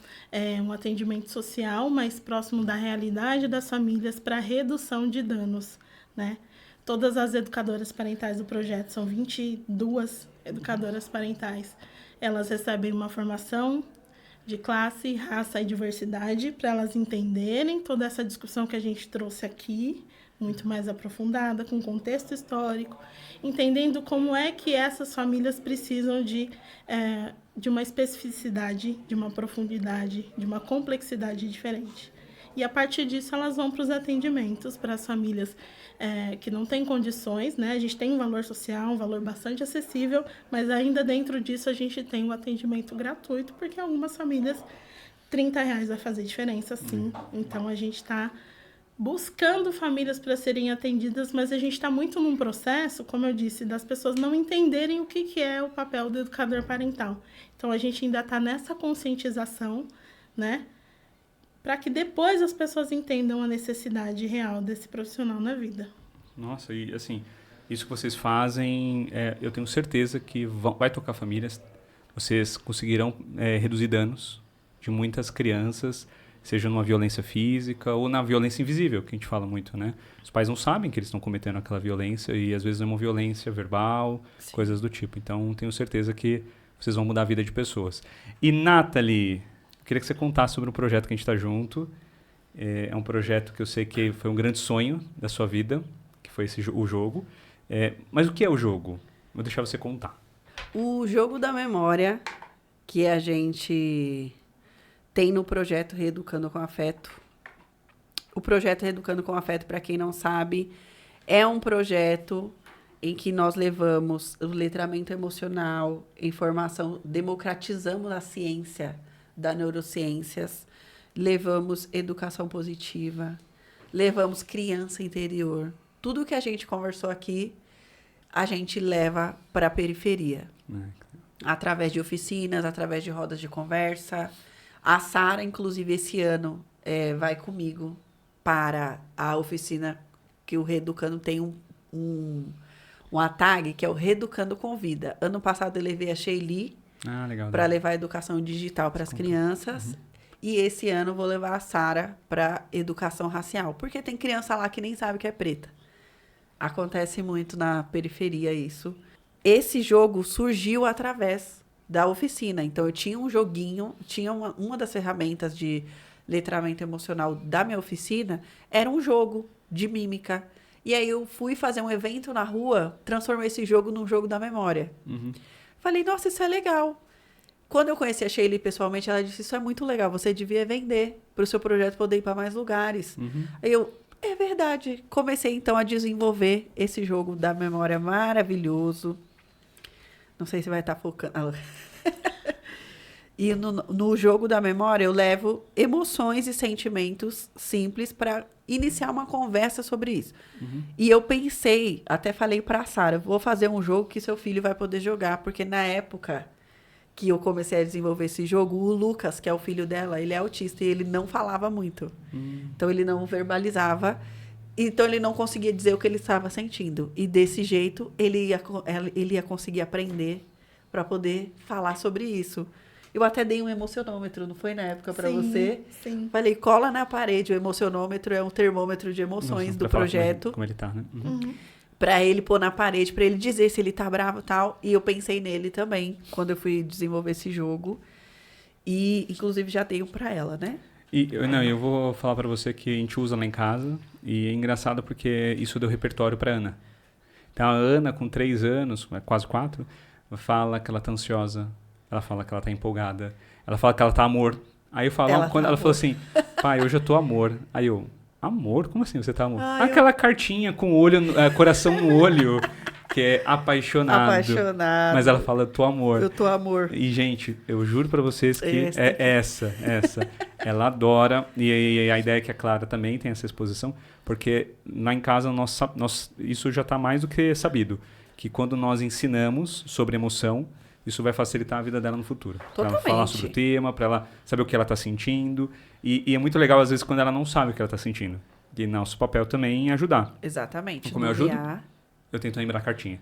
um atendimento social mais próximo da realidade das famílias para redução de danos, né? Todas as educadoras parentais do projeto, são 22 educadoras parentais, elas recebem uma formação de classe, raça e diversidade para elas entenderem toda essa discussão que a gente trouxe aqui, muito mais aprofundada, com contexto histórico, entendendo como é que essas famílias precisam de uma especificidade, de uma profundidade, de uma complexidade diferente. E a partir disso elas vão para os atendimentos, para as famílias que não têm condições, né? A gente tem um valor social, um valor bastante acessível, mas ainda dentro disso a gente tem um atendimento gratuito, porque algumas famílias, R$30 vai fazer diferença, sim. Então a gente está buscando famílias para serem atendidas, mas a gente está muito num processo, como eu disse, das pessoas não entenderem o que é o papel do educador parental. Então a gente ainda está nessa conscientização, né? Para que depois as pessoas entendam a necessidade real desse profissional na vida.
Nossa, e assim, isso que vocês fazem, eu tenho certeza que vai tocar famílias. Vocês conseguirão reduzir danos de muitas crianças, seja numa violência física ou na violência invisível, que a gente fala muito, né? Os pais não sabem que eles estão cometendo aquela violência e às vezes é uma violência verbal, sim, coisas do tipo. Então, tenho certeza que vocês vão mudar a vida de pessoas. E, Nathalie, queria que você contasse sobre um projeto que a gente está junto. É um projeto que eu sei que foi um grande sonho da sua vida, que foi o jogo. Mas o que é o jogo? Vou deixar você contar.
O jogo da memória que a gente tem no projeto Reeducando com Afeto. O projeto Reeducando com Afeto, para quem não sabe, é um projeto em que nós levamos o letramento emocional, informação, democratizamos a ciência das neurociências, levamos educação positiva, levamos criança interior. Tudo que a gente conversou aqui, a gente leva para a periferia. Através de oficinas, através de rodas de conversa. A Sara, inclusive, esse ano, vai comigo para a oficina que o Reeducando tem uma tag, que é o Reeducando Convida. Ano passado eu levei a Sheili para levar a educação digital para as crianças. E esse ano eu vou levar a Sara para educação racial. Porque tem criança lá que nem sabe que é preta. Acontece muito na periferia isso. Esse jogo surgiu através da oficina. Então, eu tinha um joguinho, tinha uma das ferramentas de letramento emocional da minha oficina, era um jogo de mímica. E aí, eu fui fazer um evento na rua, transformei esse jogo num jogo da memória. Falei, nossa, isso é legal. Quando eu conheci a Sheili pessoalmente, ela disse, isso é muito legal, você devia vender para o seu projeto poder ir para mais lugares. Aí eu, é verdade. Comecei, então, a desenvolver esse jogo da memória maravilhoso. Não sei se vai estar focando. E no jogo da memória, eu levo emoções e sentimentos simples para iniciar uma conversa sobre isso. E eu pensei, até falei para a Sara, vou fazer um jogo que seu filho vai poder jogar, porque na época que eu comecei a desenvolver esse jogo, o Lucas, que é o filho dela, ele é autista e ele não falava muito. Então, ele não verbalizava. Então, ele não conseguia dizer o que ele estava sentindo. E desse jeito, ele ia conseguir aprender para poder falar sobre isso. Eu até dei um emocionômetro, não foi na época para você?
Sim.
Falei, cola na parede. O emocionômetro é um termômetro de emoções do projeto.
Como ele tá, né?
Para ele pôr na parede, para ele dizer se ele tá bravo e tal. E eu pensei nele também, quando eu fui desenvolver esse jogo. E, inclusive, já tenho para ela, né?
Eu vou falar para você que a gente usa lá em casa. E é engraçado porque isso deu repertório para Ana. Então, a Ana, com 3 anos, quase 4, fala que ela tá ansiosa. Ela fala que ela tá empolgada. Ela fala que ela tá amor. Aí eu falo, quando ela falou assim, pai, hoje eu tô amor. Aí eu, amor? Como assim você tá amor? Aquela cartinha com olho, coração no olho, que é apaixonado.
Apaixonado.
Mas ela fala, tô amor.
Eu tô amor.
E, gente, eu juro pra vocês que essa. Ela adora. E a ideia é que a Clara também tem essa exposição, porque lá em casa isso já tá mais do que sabido. Que quando nós ensinamos sobre emoção, isso vai facilitar a vida dela no futuro. Para ela falar sobre o tema, para ela saber o que ela está sentindo. E é muito legal, às vezes, quando ela não sabe o que ela está sentindo. E nosso papel também é ajudar.
Exatamente.
Como eu ajudo? Eu tento lembrar a cartinha.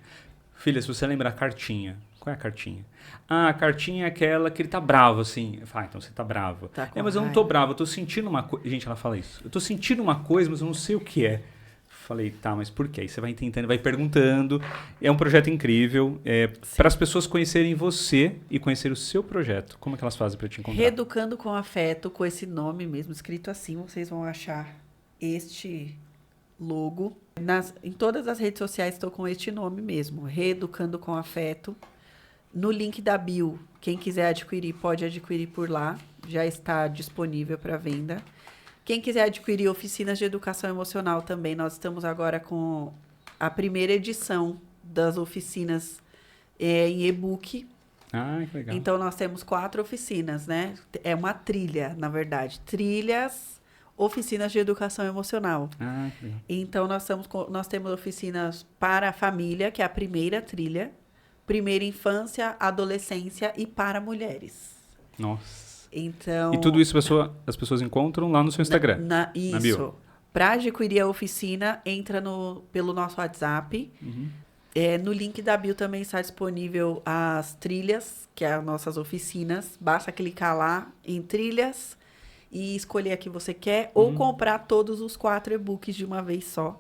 Filha, se você lembrar a cartinha, qual é a cartinha? A cartinha é aquela que ele tá bravo, assim. Então você tá bravo. Mas eu não tô bravo, eu tô sentindo uma coisa. Gente, ela fala isso. Eu tô sentindo uma coisa, mas eu não sei o que é. Falei, tá, mas por quê? Aí você vai tentando, vai perguntando. É um projeto incrível. Para as pessoas conhecerem você e conhecer o seu projeto. Como é que elas fazem para te encontrar?
Reeducando com Afeto, com esse nome mesmo, escrito assim, vocês vão achar este logo. Em todas as redes sociais estou com este nome mesmo, Reeducando com Afeto. No link da bio, quem quiser adquirir, pode adquirir por lá. Já está disponível para venda. Quem quiser adquirir oficinas de educação emocional também, nós estamos agora com a primeira edição das oficinas em e-book.
Que legal.
Então, nós temos 4 oficinas, né? É uma trilha, na verdade. Trilhas, oficinas de educação emocional.
Que legal.
Então, nós temos oficinas para a família, que é a primeira trilha. Primeira infância, adolescência e para mulheres.
Nossa.
Então,
e tudo isso as pessoas encontram lá no seu Instagram.
Isso.
Na bio.
Para adquirir a oficina, entra pelo nosso WhatsApp. No link da bio também está disponível as trilhas, que é as nossas oficinas. Basta clicar lá em trilhas e escolher a que você quer. Ou comprar todos os 4 e-books de uma vez só.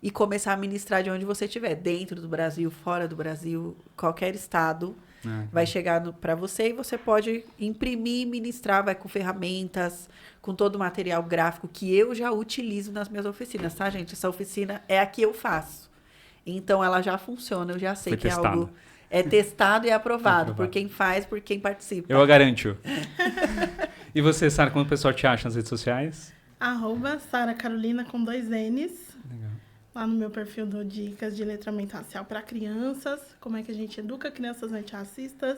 E começar a ministrar de onde você estiver. Dentro do Brasil, fora do Brasil, qualquer estado. Vai chegar para você e você pode imprimir e ministrar, vai com ferramentas, com todo o material gráfico que eu já utilizo nas minhas oficinas, tá, gente? Essa oficina é a que eu faço. Então, ela já funciona, eu já sei
Foi
que
testado.
É algo... É testado e aprovado por quem faz, por quem participa.
Eu a garanto. E você, Sara, como o pessoal te acha nas redes sociais?
@Sara Carolina com 2 N's.
Legal.
Lá no meu perfil dou dicas de letramento racial para crianças, como é que a gente educa crianças antirracistas,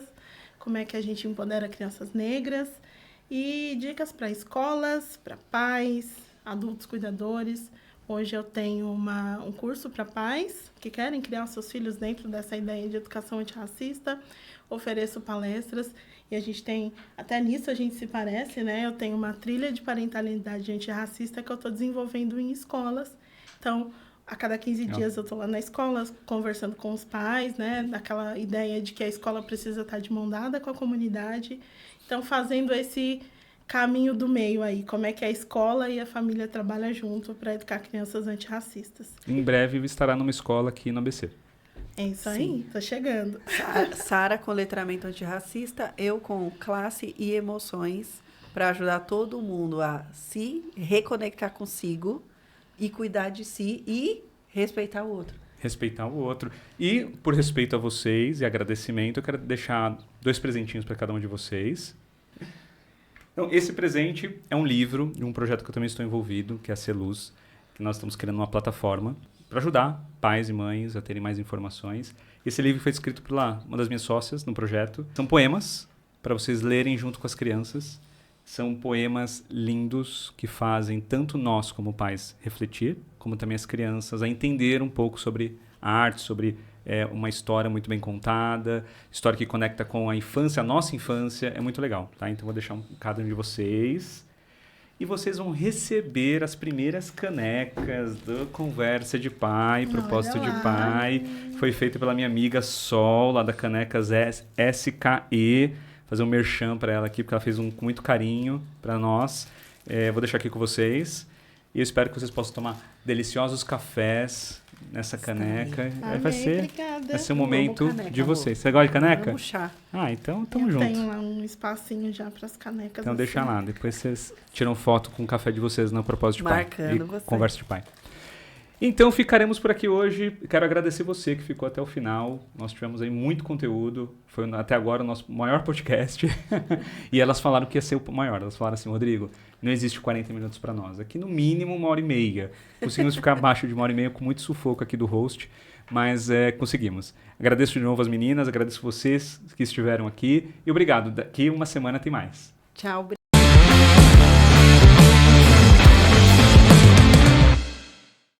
como é que a gente empodera crianças negras e dicas para escolas, para pais, adultos cuidadores. Hoje eu tenho um curso para pais que querem criar os seus filhos dentro dessa ideia de educação antirracista. Ofereço palestras e a gente tem, até nisso a gente se parece, né? Eu tenho uma trilha de parentalidade antirracista que eu estou desenvolvendo em escolas. Então, a cada 15 dias eu estou lá na escola conversando com os pais, né? Daquela ideia de que a escola precisa estar de mão dada com a comunidade. Então, fazendo esse caminho do meio aí, como é que a escola e a família trabalham junto para educar crianças antirracistas.
Em breve estará numa escola aqui no ABC.
É isso aí, tô chegando.
Sara com letramento antirracista, eu com classe e emoções, para ajudar todo mundo a se reconectar consigo e cuidar de si e respeitar o outro.
Respeitar o outro. E, por respeito a vocês e agradecimento, eu quero deixar 2 presentinhos para cada um de vocês. Então, esse presente é um livro de um projeto que eu também estou envolvido, que é a Celuz, que nós estamos criando uma plataforma para ajudar pais e mães a terem mais informações. Esse livro foi escrito por uma das minhas sócias no projeto. São poemas para vocês lerem junto com as crianças. São poemas lindos que fazem tanto nós como pais refletir, como também as crianças a entender um pouco sobre a arte, sobre uma história muito bem contada, história que conecta com a infância, a nossa infância. É muito legal, tá? Então vou deixar cada um de vocês. E vocês vão receber as primeiras canecas do Conversa de Pai, Propósito de Pai. Foi feito pela minha amiga Sol, lá da Canecas SKE. Fazer um merchan para ela aqui, porque ela fez com muito carinho para nós. Vou deixar aqui com vocês. E eu espero que vocês possam tomar deliciosos cafés nessa caneca.
Amei,
vai ser um momento
caneca,
de
amor.
vocês. Você gosta de caneca?
Vamos chá.
Ah, então tamo
Eu
junto.
tenho lá um espacinho já para as canecas.
Então
assim.
deixa lá, depois vocês tiram foto com o café de vocês no Propósito de Pai.
Marcando
E
você.
Conversa de Pai. Então ficaremos por aqui hoje. Quero agradecer você que ficou até o final. Nós tivemos aí muito conteúdo. Foi até agora o nosso maior podcast. E elas falaram que ia ser o maior. Elas falaram assim, Rodrigo, não existe 40 minutos para nós. Aqui no mínimo 1h30. Conseguimos ficar abaixo de 1h30 com muito sufoco aqui do host. Mas conseguimos. Agradeço de novo as meninas, agradeço vocês que estiveram aqui. E obrigado. Daqui uma semana tem mais.
Tchau, obrigada.